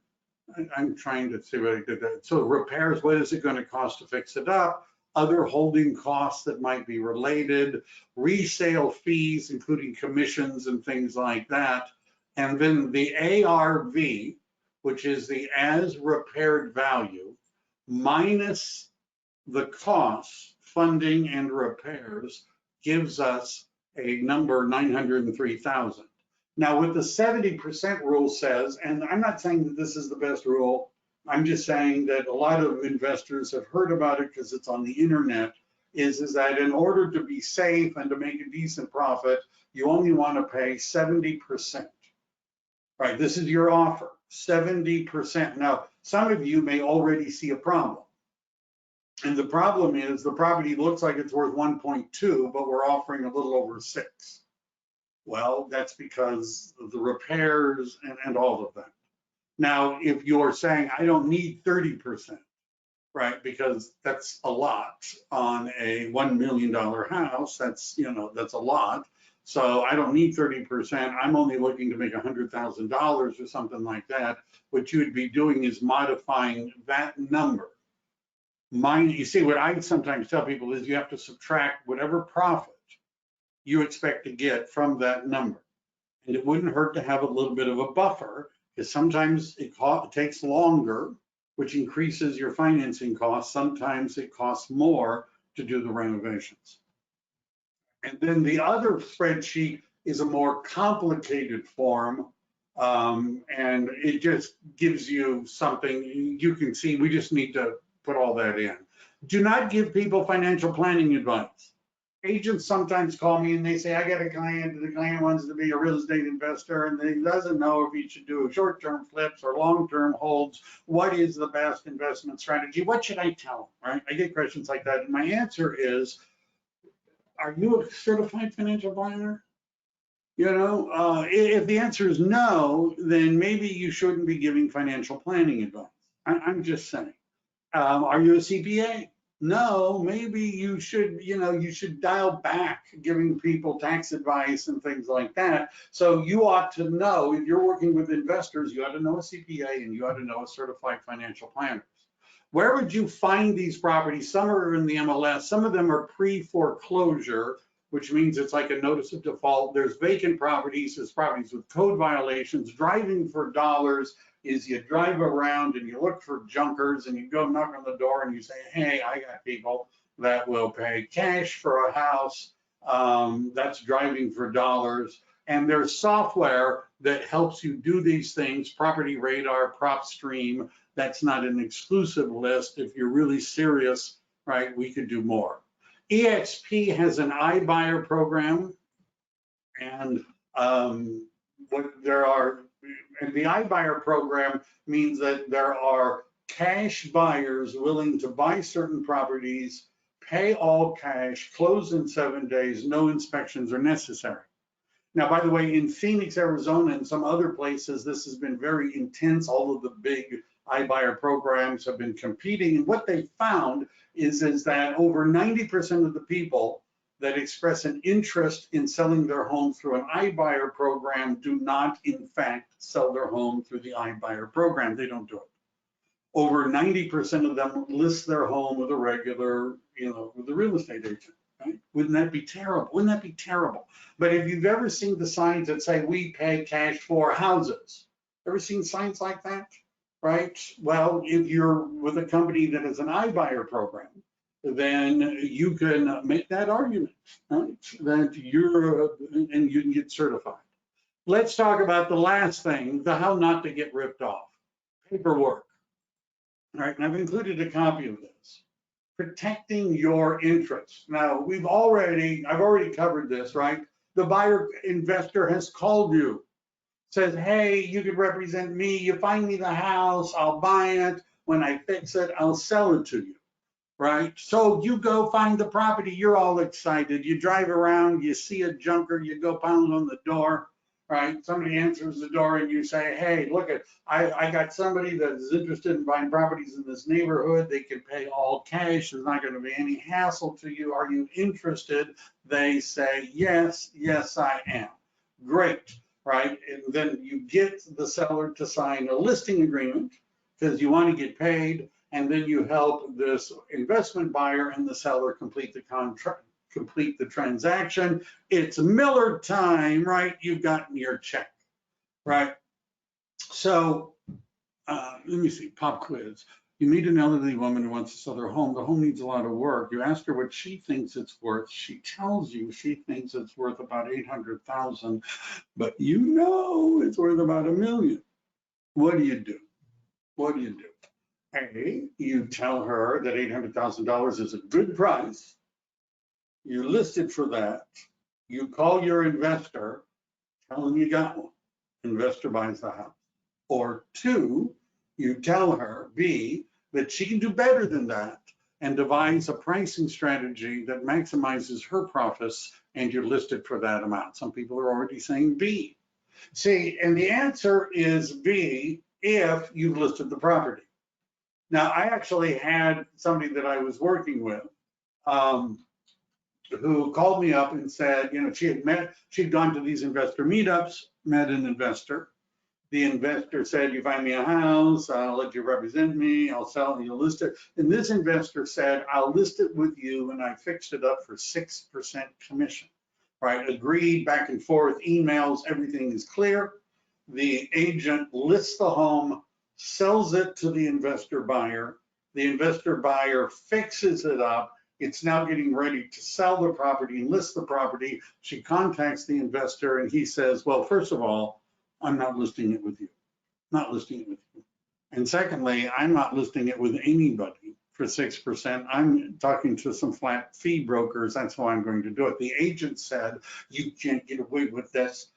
I'm trying to see what I did there. So repairs, what is it going to cost to fix it up? Other holding costs that might be related, resale fees, including commissions and things like that. And then the ARV, which is the as repaired value, minus the costs, funding and repairs, gives us a number 903,000. Now, what the 70% rule says, and I'm not saying that this is the best rule, I'm just saying that a lot of investors have heard about it because it's on the internet, is that in order to be safe and to make a decent profit, you only want to pay 70%. Right, this is your offer, 70%. Now, Some of you may already see a problem. And the problem is the property looks like it's worth 1.2, but we're offering a little over 6. Well, that's because of the repairs and all of that. Now, if you're saying, I don't need 30%, right, because that's a lot on a $1 million house, that's a lot. So I don't need 30%. I'm only looking to make $100,000 or something like that. What you would be doing is modifying that number. You see, what I sometimes tell people is you have to subtract whatever profit you expect to get from that number. And it wouldn't hurt to have a little bit of a buffer, because sometimes it takes longer, which increases your financing costs. Sometimes it costs more to do the renovations. And then the other spreadsheet is a more complicated form, and it just gives you something you can see. We just need to put all that in. Do not give people financial planning advice. Agents sometimes call me and they say, I got a client, the client wants to be a real estate investor and he doesn't know if he should do short-term flips or long-term holds. What is the best investment strategy? What should I tell them, right? I get questions like that. And my answer is, are you a certified financial planner? If the answer is no, then maybe you shouldn't be giving financial planning advice. I'm just saying. Are you a CPA? No, maybe you should, you should dial back giving people tax advice and things like that. So you ought to know, if you're working with investors, you ought to know a CPA and you ought to know a certified financial planner. Where would you find these properties? Some are in the MLS, some of them are pre-foreclosure, which means it's like a notice of default. There's vacant properties, there's properties with code violations. Driving for dollars is you drive around and you look for junkers and you go knock on the door and you say, hey, I got people that will pay cash for a house. That's driving for dollars. And there's software that helps you do these things, Property Radar, PropStream. That's not an exclusive list. If you're really serious, right, we could do more. EXP has an iBuyer program, and the iBuyer program means that there are cash buyers willing to buy certain properties, pay all cash, close in 7 days, no inspections are necessary. Now, by the way, in Phoenix, Arizona, and some other places, this has been very intense. All of the big iBuyer programs have been competing. And what they found is that over 90% of the people that express an interest in selling their home through an iBuyer program do not, in fact, sell their home through the iBuyer program. They don't do it. Over 90% of them list their home with a regular, with a real estate agent. Right? Wouldn't that be terrible? Wouldn't that be terrible? But if you've ever seen the signs that say we pay cash for houses, ever seen signs like that? Right? Well, if you're with a company that is an iBuyer program, then you can make that argument, right? That and you can get certified. Let's talk about the last thing, the how not to get ripped off. Paperwork. All right, and I've included a copy of this. Protecting your interests. Now, I've already covered this, right? The buyer investor has called you, says, hey, you could represent me, you find me the house, I'll buy it, when I fix it, I'll sell it to you, right? So you go find the property, you're all excited, you drive around, you see a junker, you go pound on the door, right? Somebody answers the door and you say, hey, look, I got somebody that is interested in buying properties in this neighborhood. They can pay all cash. There's not going to be any hassle to you. Are you interested? They say, yes, I am. Great, right? And then you get the seller to sign a listing agreement because you want to get paid. And then you help this investment buyer and the seller complete the contract. Complete the transaction. It's Miller time, right? You've gotten your check, right? So let me see, pop quiz. You meet an elderly woman who wants to sell her home. The home needs a lot of work. You ask her what she thinks it's worth. She tells you she thinks it's worth about $800,000, but you know it's worth about $1 million. What do you do? What do you do? A, you tell her that $800,000 is a good price. You list it for that. You call your investor, tell them you got one. Investor buys the house. Or two, You tell her, B, that she can do better than that and devise a pricing strategy that maximizes her profits, and you list it for that amount. Some people are already saying B. See, and the answer is B if you've listed the property. Now, I actually had somebody that I was working with who called me up and said, you know, she'd gone to these investor meetups, met an investor. The investor said, you find me a house, I'll let you represent me, I'll sell it, you'll list it. And this investor said, I'll list it with you, and I fixed it up for 6% commission, right? Agreed, back and forth, emails, everything is clear. The agent lists the home, sells it to the investor buyer. The investor buyer fixes it up. It's now getting ready to sell the property and list the property. She contacts the investor and he says, well, first of all, I'm not listing it with you, not listing it with you. And secondly, I'm not listing it with anybody for 6%. I'm talking to some flat fee brokers. That's how I'm going to do it. The agent said, you can't get away with this.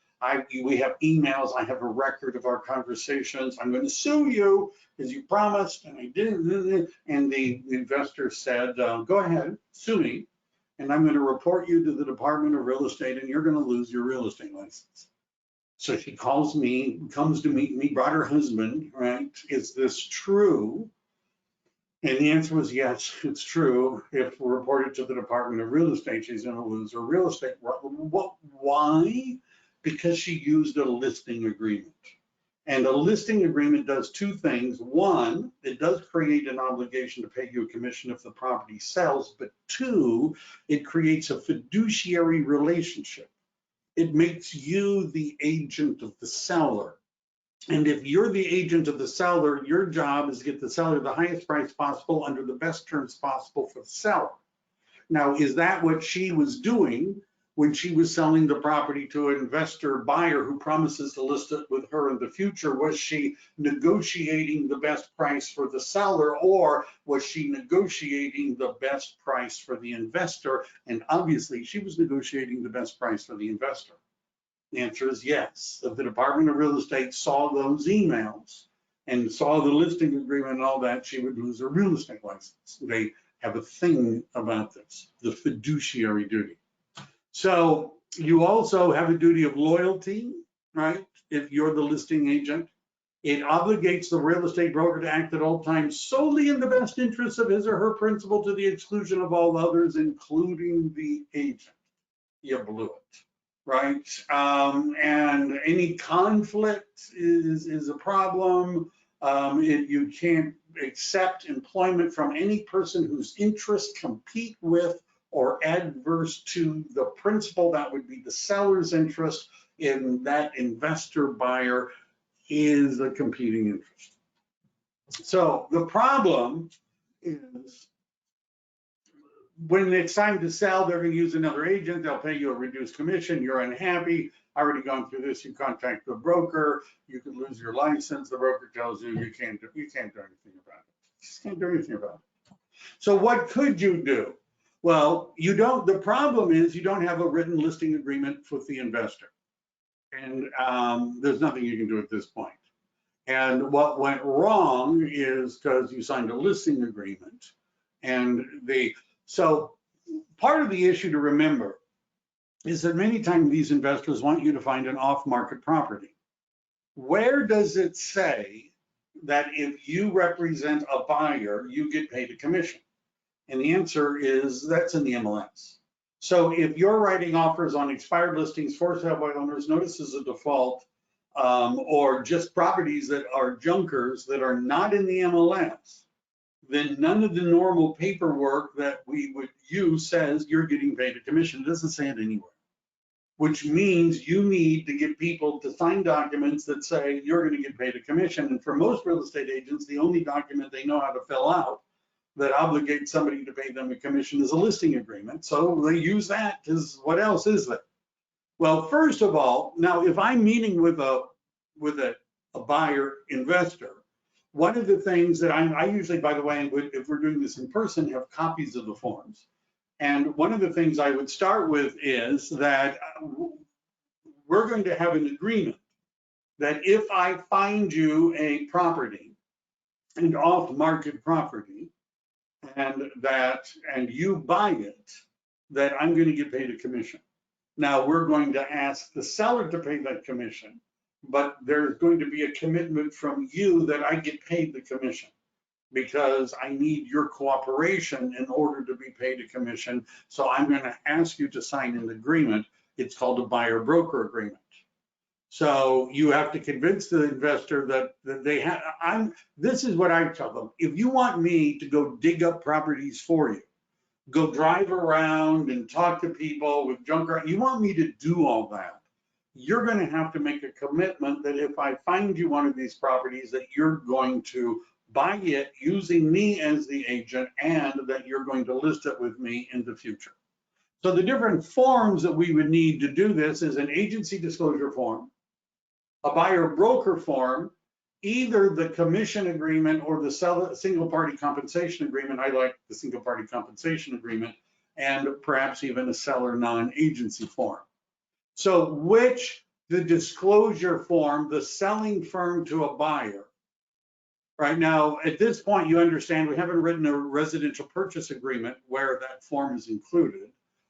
We have emails. I have a record of our conversations. I'm going to sue you as you promised, and I didn't. And the investor said, go ahead, sue me, and I'm going to report you to the Department of Real Estate, and you're going to lose your real estate license. So she calls me, comes to meet me, brought her husband, right? Is this true? And the answer was yes, it's true. If reported to the Department of Real Estate, she's going to lose her real estate. Why? Because she used a listing agreement. And a listing agreement does two things. One, it does create an obligation to pay you a commission if the property sells. But two, it creates a fiduciary relationship. It makes you the agent of the seller. And if you're the agent of the seller, your job is to get the seller the highest price possible under the best terms possible for the seller. Now, is that what she was doing when she was selling the property to an investor buyer who promises to list it with her in the future? Was she negotiating the best price for the seller, or was she negotiating the best price for the investor? And obviously she was negotiating the best price for the investor. The answer is yes. If the Department of Real Estate saw those emails and saw the listing agreement and all that, she would lose her real estate license. They have a thing about this, the fiduciary duty. So you also have a duty of loyalty, right? If you're the listing agent, it obligates the real estate broker to act at all times solely in the best interest of his or her principal to the exclusion of all others, including the agent. You blew it, right? And any conflict is a problem. You can't accept employment from any person whose interests compete with or adverse to the principal. That would be the seller's interest in that investor buyer is a competing interest. So the problem is when it's time to sell, they're going to use another agent. They'll pay you a reduced commission. You're unhappy. Already gone through this. You contact the broker. You could lose your license. The broker tells you you can't do anything about it. You just can't do anything about it. So what could you do? Well, you don't. The problem is you don't have a written listing agreement with the investor, and there's nothing you can do at this point. And what went wrong is because you signed a listing agreement, and so part of the issue to remember is that many times these investors want you to find an off-market property. Where does it say that if you represent a buyer, you get paid a commission? And the answer is that's in the MLS. So if you're writing offers on expired listings, for sale by owners, notices of default, or just properties that are junkers that are not in the MLS, then none of the normal paperwork that we would use says you're getting paid a commission. It doesn't say it anywhere, which means you need to get people to sign documents that say you're going to get paid a commission. And for most real estate agents, the only document they know how to fill out that obligates somebody to pay them a commission is a listing agreement. So they use that because what else is there? Well, first of all, now if I'm meeting with a buyer investor, one of the things that I usually, by the way, if we're doing this in person, have copies of the forms. And one of the things I would start with is that we're going to have an agreement that if I find you a property and off-market property, and you buy it, that I'm going to get paid a commission. Now, we're going to ask the seller to pay that commission, but there's going to be a commitment from you that I get paid the commission, because I need your cooperation in order to be paid a commission. So I'm going to ask you to sign an agreement. It's called a buyer broker agreement. So you have to convince the investor that they have, this is what I tell them. If you want me to go dig up properties for you, go drive around and talk to people with junk around, you want me to do all that, you're going to have to make a commitment that if I find you one of these properties, that you're going to buy it using me as the agent, and that you're going to list it with me in the future. So the different forms that we would need to do this is an agency disclosure form, a buyer broker form, either the commission agreement or the single party compensation agreement. I like the single party compensation agreement, and perhaps even a seller non-agency form. So the disclosure form, the selling firm to a buyer. Right now, at this point, you understand we haven't written a residential purchase agreement where that form is included,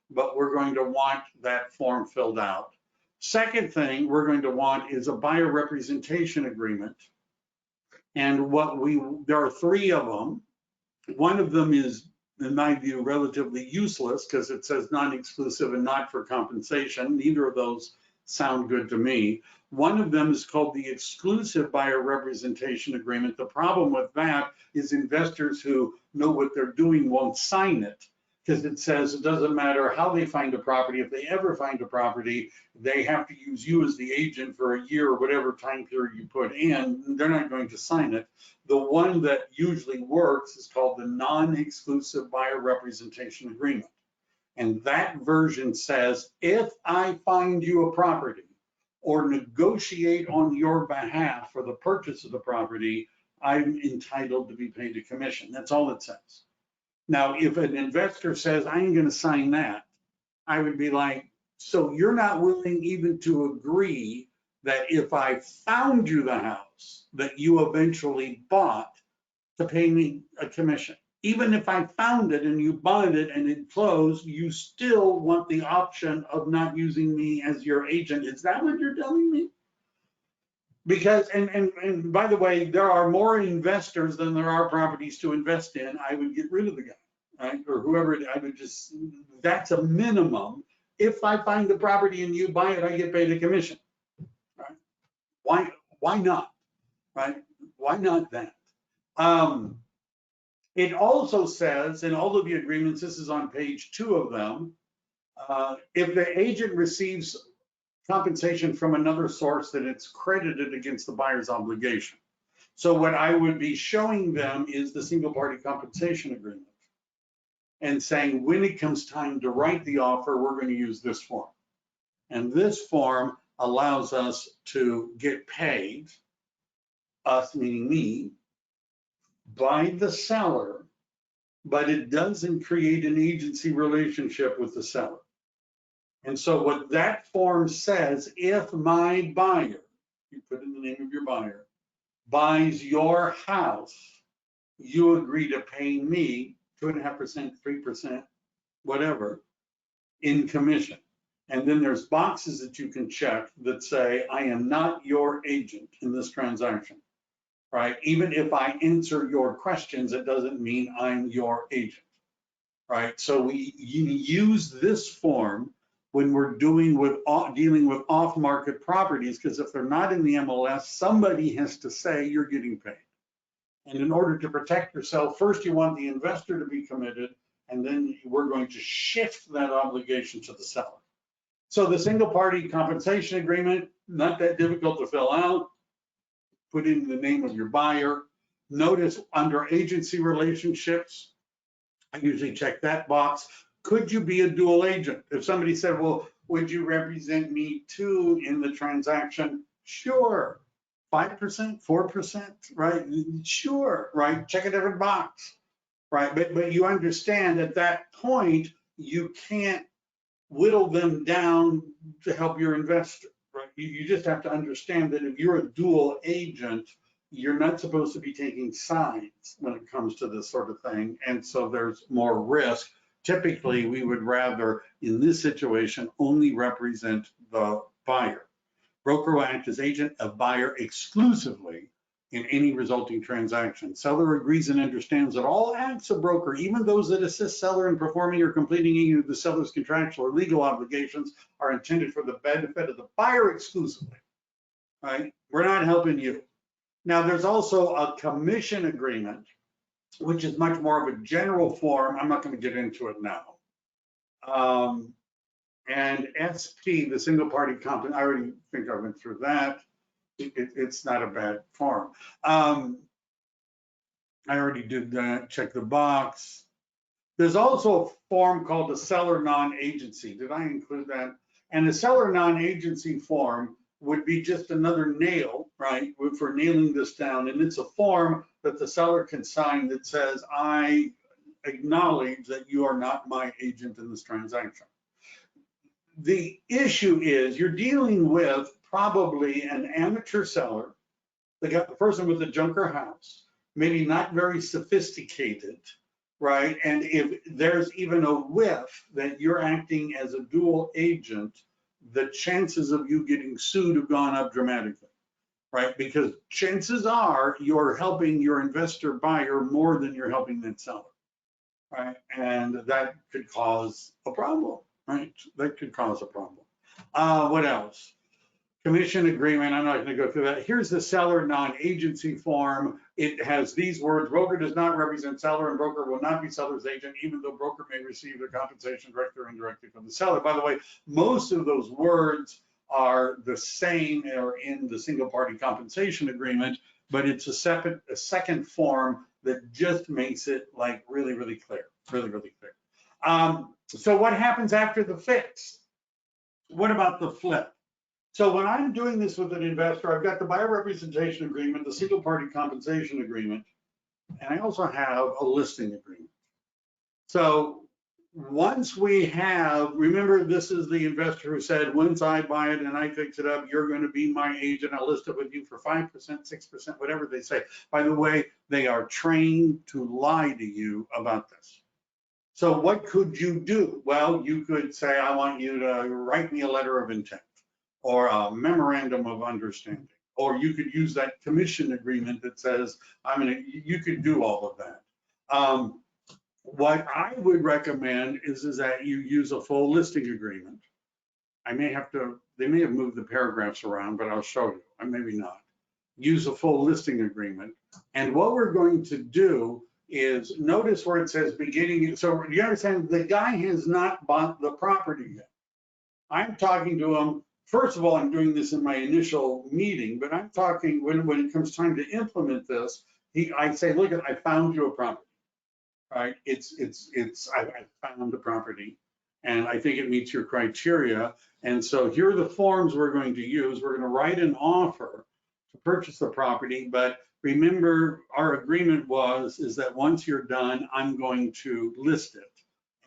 but we're going to want that form filled out. Second thing we're going to want is a buyer representation agreement. And there are three of them. One of them is, in my view, relatively useless because it says non-exclusive and not for compensation. Neither of those sound good to me. One of them is called the exclusive buyer representation agreement. The problem with that is investors who know what they're doing won't sign it, because it says it doesn't matter how they find a property. If they ever find a property, they have to use you as the agent for a year or whatever time period you put in. They're not going to sign it. The one that usually works is called the non-exclusive buyer representation agreement. And that version says, if I find you a property or negotiate on your behalf for the purchase of the property, I'm entitled to be paid a commission. That's all it says. Now, if an investor says, I ain't going to sign that, I would be like, so you're not willing even to agree that if I found you the house that you eventually bought, to pay me a commission? Even if I found it and you bought it and it closed, you still want the option of not using me as your agent. Is that what you're telling me? Because, and by the way, there are more investors than there are properties to invest in. I would get rid of the guy, right? Or whoever, I would just, that's a minimum. If I find the property and you buy it, I get paid a commission, right? Why not, right? Why not that? It also says in all of the agreements, this is on page 2 of them, if the agent receives compensation from another source, then it's credited against the buyer's obligation. So what I would be showing them is the single party compensation agreement and saying, when it comes time to write the offer, we're going to use this form. And this form allows us to get paid, us meaning me, by the seller, but it doesn't create an agency relationship with the seller. And so what that form says, if my buyer, you put in the name of your buyer, buys your house, you agree to pay me 2.5%, 3%, whatever, in commission. And then there's boxes that you can check that say, I am not your agent in this transaction, right? Even if I answer your questions, it doesn't mean I'm your agent, right? So we use this form when we're dealing with off-market properties, because if they're not in the MLS, somebody has to say you're getting paid. And in order to protect yourself, first you want the investor to be committed, and then we're going to shift that obligation to the seller. So the single party compensation agreement, not that difficult to fill out. Put in the name of your buyer. Notice under agency relationships, I usually check that box. Could you be a dual agent? If somebody said, well, would you represent me too in the transaction? Sure. 5%, 4%, right? Sure, right? Check a different box, right? But you understand at that point, you can't whittle them down to help your investor, right? You just have to understand that if you're a dual agent, you're not supposed to be taking sides when it comes to this sort of thing. And so there's more risk. Typically, we would rather, in this situation, only represent the buyer. Broker will act as agent of buyer exclusively in any resulting transaction. Seller agrees and understands that all acts of broker, even those that assist seller in performing or completing any of the seller's contractual or legal obligations, are intended for the benefit of the buyer exclusively, right? We're not helping you. Now, there's also a commission agreement, which is much more of a general form. I'm not going to get into it now. And SP, the single party company, I already think I went through that. It's not a bad form. I already did that, check the box. There's also a form called a seller non-agency. Did I include that? And the seller non-agency form would be just another nail, right, for nailing this down. And it's a form that the seller can sign that says, I acknowledge that you are not my agent in this transaction. The issue is you're dealing with probably an amateur seller, the person with a junker house, maybe not very sophisticated, right? And if there's even a whiff that you're acting as a dual agent, the chances of you getting sued have gone up dramatically, right? Because chances are you're helping your investor buyer more than you're helping that seller, right? And that could cause a problem, right? That could cause a problem. What else? Commission agreement, I'm not going to go through that. Here's the seller non-agency form. It has these words: broker does not represent seller and broker will not be seller's agent, even though broker may receive the compensation directly or indirectly from the seller. By the way, most of those words are the same or in the single party compensation agreement, but it's a second form that just makes it like really, really clear, really, really clear. So what happens after the fix? What about the flip? So when I'm doing this with an investor, I've got the buyer representation agreement, the single party compensation agreement, and I also have a listing agreement. So once we have, remember, this is the investor who said, once I buy it and I fix it up, you're going to be my agent. I'll list it with you for 5%, 6%, whatever they say. By the way, they are trained to lie to you about this. So what could you do? Well, you could say, I want you to write me a letter of intent, or a memorandum of understanding, or you could use that commission agreement that says, you could do all of that. What I would recommend is that you use a full listing agreement. They may have moved the paragraphs around, but I'll show you, or maybe not. Use a full listing agreement. And what we're going to do is, notice where it says beginning. So you understand, the guy has not bought the property yet. I'm talking to him. First of all, I'm doing this in my initial meeting, but I'm talking when it comes time to implement this, I say, look, I found you a property, right? I found the property and I think it meets your criteria. And so here are the forms we're going to use. We're going to write an offer to purchase the property, but remember our agreement is that once you're done, I'm going to list it.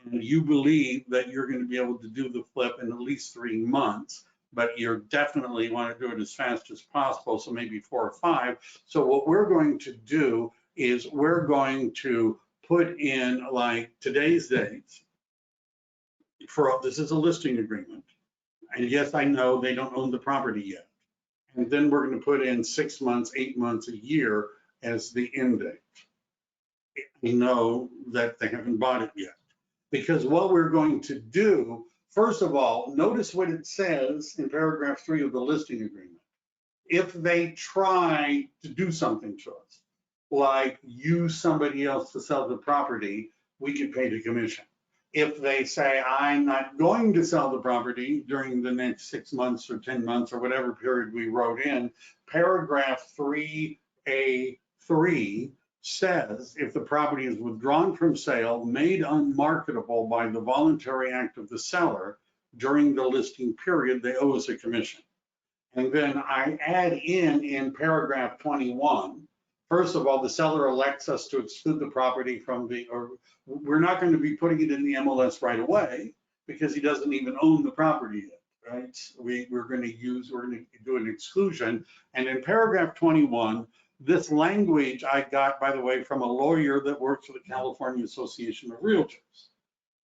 And you believe that you're going to be able to do the flip in at least 3 months. But you definitely want to do it as fast as possible, so maybe 4 or 5. So what we're going to do is we're going to put in like today's dates. This is a listing agreement. And yes, I know they don't own the property yet. And then we're going to put in 6 months, 8 months, a year as the end date. We know that they haven't bought it yet. Because what we're going to do, first of all, notice what it says in paragraph 3 of the listing agreement. If they try to do something to us, like use somebody else to sell the property, we could pay the commission. If they say, I'm not going to sell the property during the next 6 months or 10 months or whatever period we wrote in, paragraph 3A3 says if the property is withdrawn from sale, made unmarketable by the voluntary act of the seller during the listing period, they owe us a commission. And then I add in paragraph 21, first of all, the seller elects us to exclude the property from we're not going to be putting it in the MLS right away because he doesn't even own the property yet, right? We're going to do an exclusion. And in paragraph 21, This language I got, by the way, from a lawyer that works for the California Association of Realtors,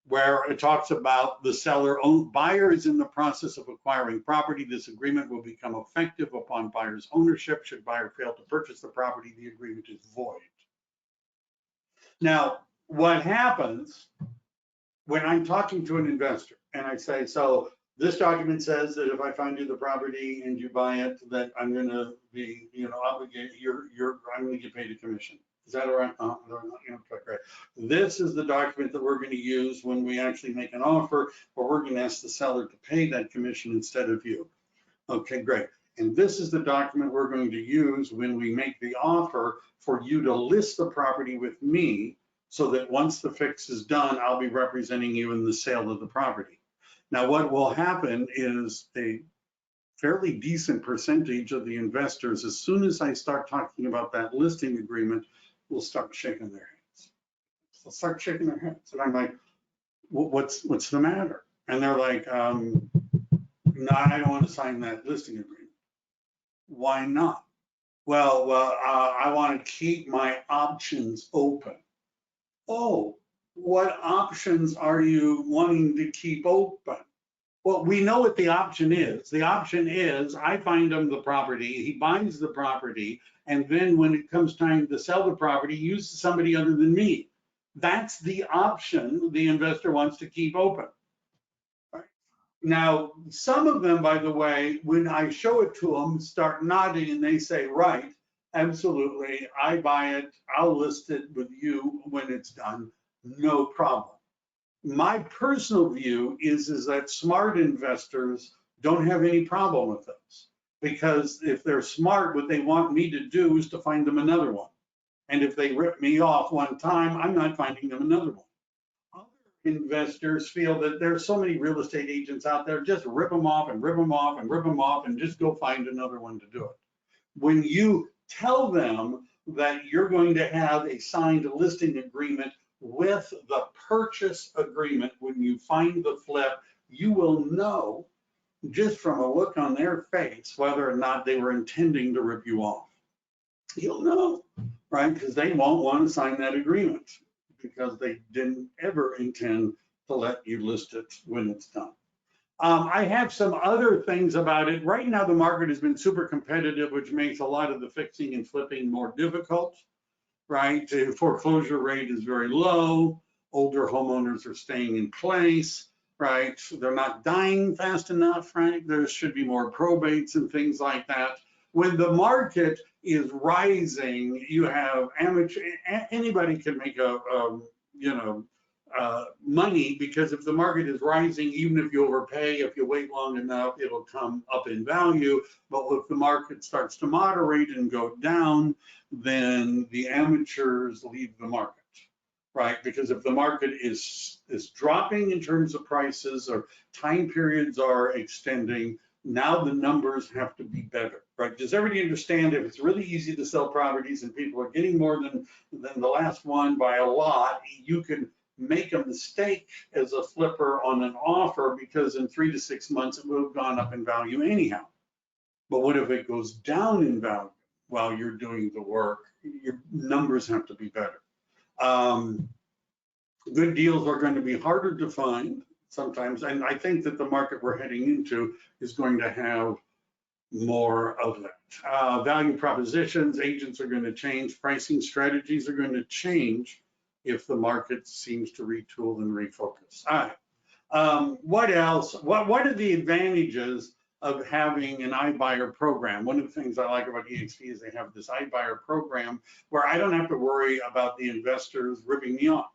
where it talks about the buyer is in the process of acquiring property. This agreement will become effective upon buyer's ownership. Should buyer fail to purchase the property, the agreement is void. Now, what happens when I'm talking to an investor and I say, so this document says that if I find you the property and you buy it, that I'm going to be, obligated. I'm going to get paid a commission. Is that all right? Right. This is the document that we're going to use when we actually make an offer, or we're going to ask the seller to pay that commission instead of you. Okay, great. And this is the document we're going to use when we make the offer for you to list the property with me, so that once the fix is done, I'll be representing you in the sale of the property. Now, what will happen is a fairly decent percentage of the investors, as soon as I start talking about that listing agreement, will start shaking their heads. They'll start shaking their heads. And I'm like, what's the matter? And they're like, no, I don't want to sign that listing agreement. Why not? Well, I want to keep my options open. Oh, what options are you wanting to keep open? Well, we know what the option is. The option is I find him the property, he buys the property, and then when it comes time to sell the property, he uses somebody other than me. That's the option the investor wants to keep open. Right? Now, some of them, by the way, when I show it to them, start nodding and they say, right, absolutely, I buy it, I'll list it with you when it's done, no problem. My personal view is that smart investors don't have any problem with this, because if they're smart, what they want me to do is to find them another one. And if they rip me off one time, I'm not finding them another one. Other investors feel that there's so many real estate agents out there, just rip them off and rip them off and rip them off and just go find another one to do it. When you tell them that you're going to have a signed listing agreement with the purchase agreement, when you find the flip, you will know just from a look on their face whether or not they were intending to rip you off. You'll know, right? Because they won't want to sign that agreement because they didn't ever intend to let you list it when it's done. I have some other things about it. Right now, the market has been super competitive, which makes a lot of the fixing and flipping more difficult, right? The foreclosure rate is very low. Older homeowners are staying in place, right? They're not dying fast enough, right? There should be more probates and things like that. When the market is rising, you have anybody can make money, because if the market is rising, even if you overpay, if you wait long enough, it'll come up in value. But if the market starts to moderate and go down, then the amateurs leave the market, right? Because if the market is dropping in terms of prices, or time periods are extending, now the numbers have to be better, right? Does everybody understand, if it's really easy to sell properties and people are getting more than the last one by a lot, you can make a mistake as a flipper on an offer, because in 3 to 6 months it will have gone up in value anyhow. But what if it goes down in value while you're doing the work? Your numbers have to be better. Good deals are going to be harder to find sometimes, and I think that the market we're heading into is going to have more of that. Value propositions, agents are going to change, pricing strategies are going to change if the market seems to retool and refocus. All right. What else? What are the advantages of having an iBuyer program? One of the things I like about EXP is they have this iBuyer program where I don't have to worry about the investors ripping me off,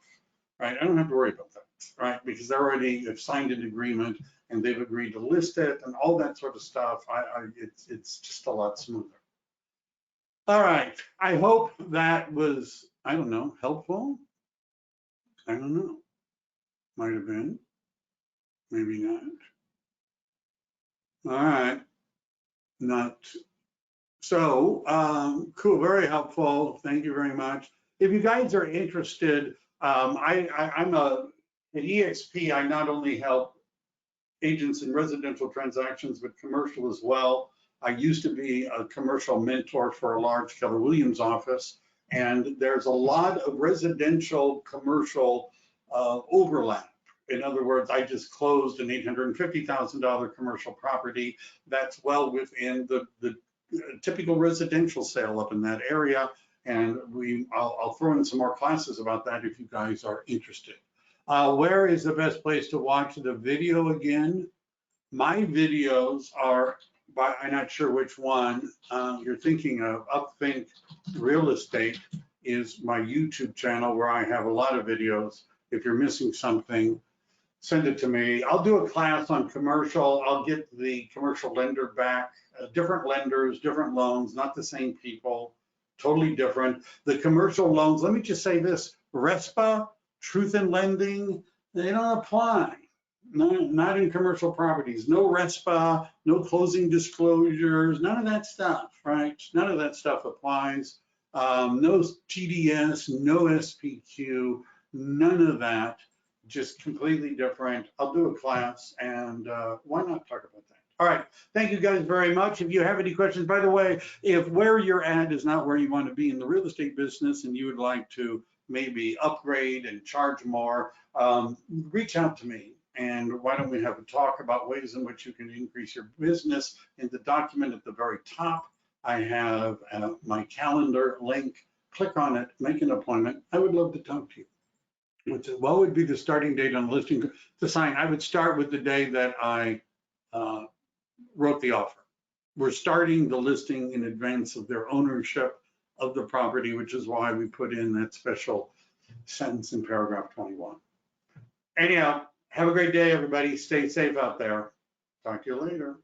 right? I don't have to worry about that, right? Because they already have signed an agreement and they've agreed to list it and all that sort of stuff. It's just a lot smoother. All right. I hope that was, I don't know, helpful. I don't know. Might have been. Maybe not. All right. Not. So, cool. Very helpful. Thank you very much. If you guys are interested, I'm at EXP, I not only help agents in residential transactions, but commercial as well. I used to be a commercial mentor for a large Keller Williams office, and there's a lot of residential commercial overlap. In other words, I just closed an $850,000 commercial property that's well within the typical residential sale up in that area. And I'll throw in some more classes about that if you guys are interested. Where is the best place to watch the video again? My videos are, I'm not sure which one you're thinking of. Upthink Real Estate is my YouTube channel where I have a lot of videos. If you're missing something, send it to me. I'll do a class on commercial. I'll get the commercial lender back, different lenders, different loans, not the same people, totally different. The commercial loans, let me just say this, RESPA, truth in lending, they don't apply. No, not in commercial properties. No RESPA, no closing disclosures, none of that stuff, right? None of that stuff applies. No TDS, no SPQ, none of that. Just completely different. I'll do a class, and why not talk about that? All right, thank you guys very much. If you have any questions, by the way, if where you're at is not where you want to be in the real estate business and you would like to maybe upgrade and charge more, reach out to me. And why don't we have a talk about ways in which you can increase your business? In the document at the very top, I have my calendar link. Click on it, make an appointment. I would love to talk to you. What would be the starting date on listing to sign? I would start with the day that I wrote the offer. We're starting the listing in advance of their ownership of the property, which is why we put in that special sentence in paragraph 21. Anyhow, have a great day, everybody. Stay safe out there. Talk to you later.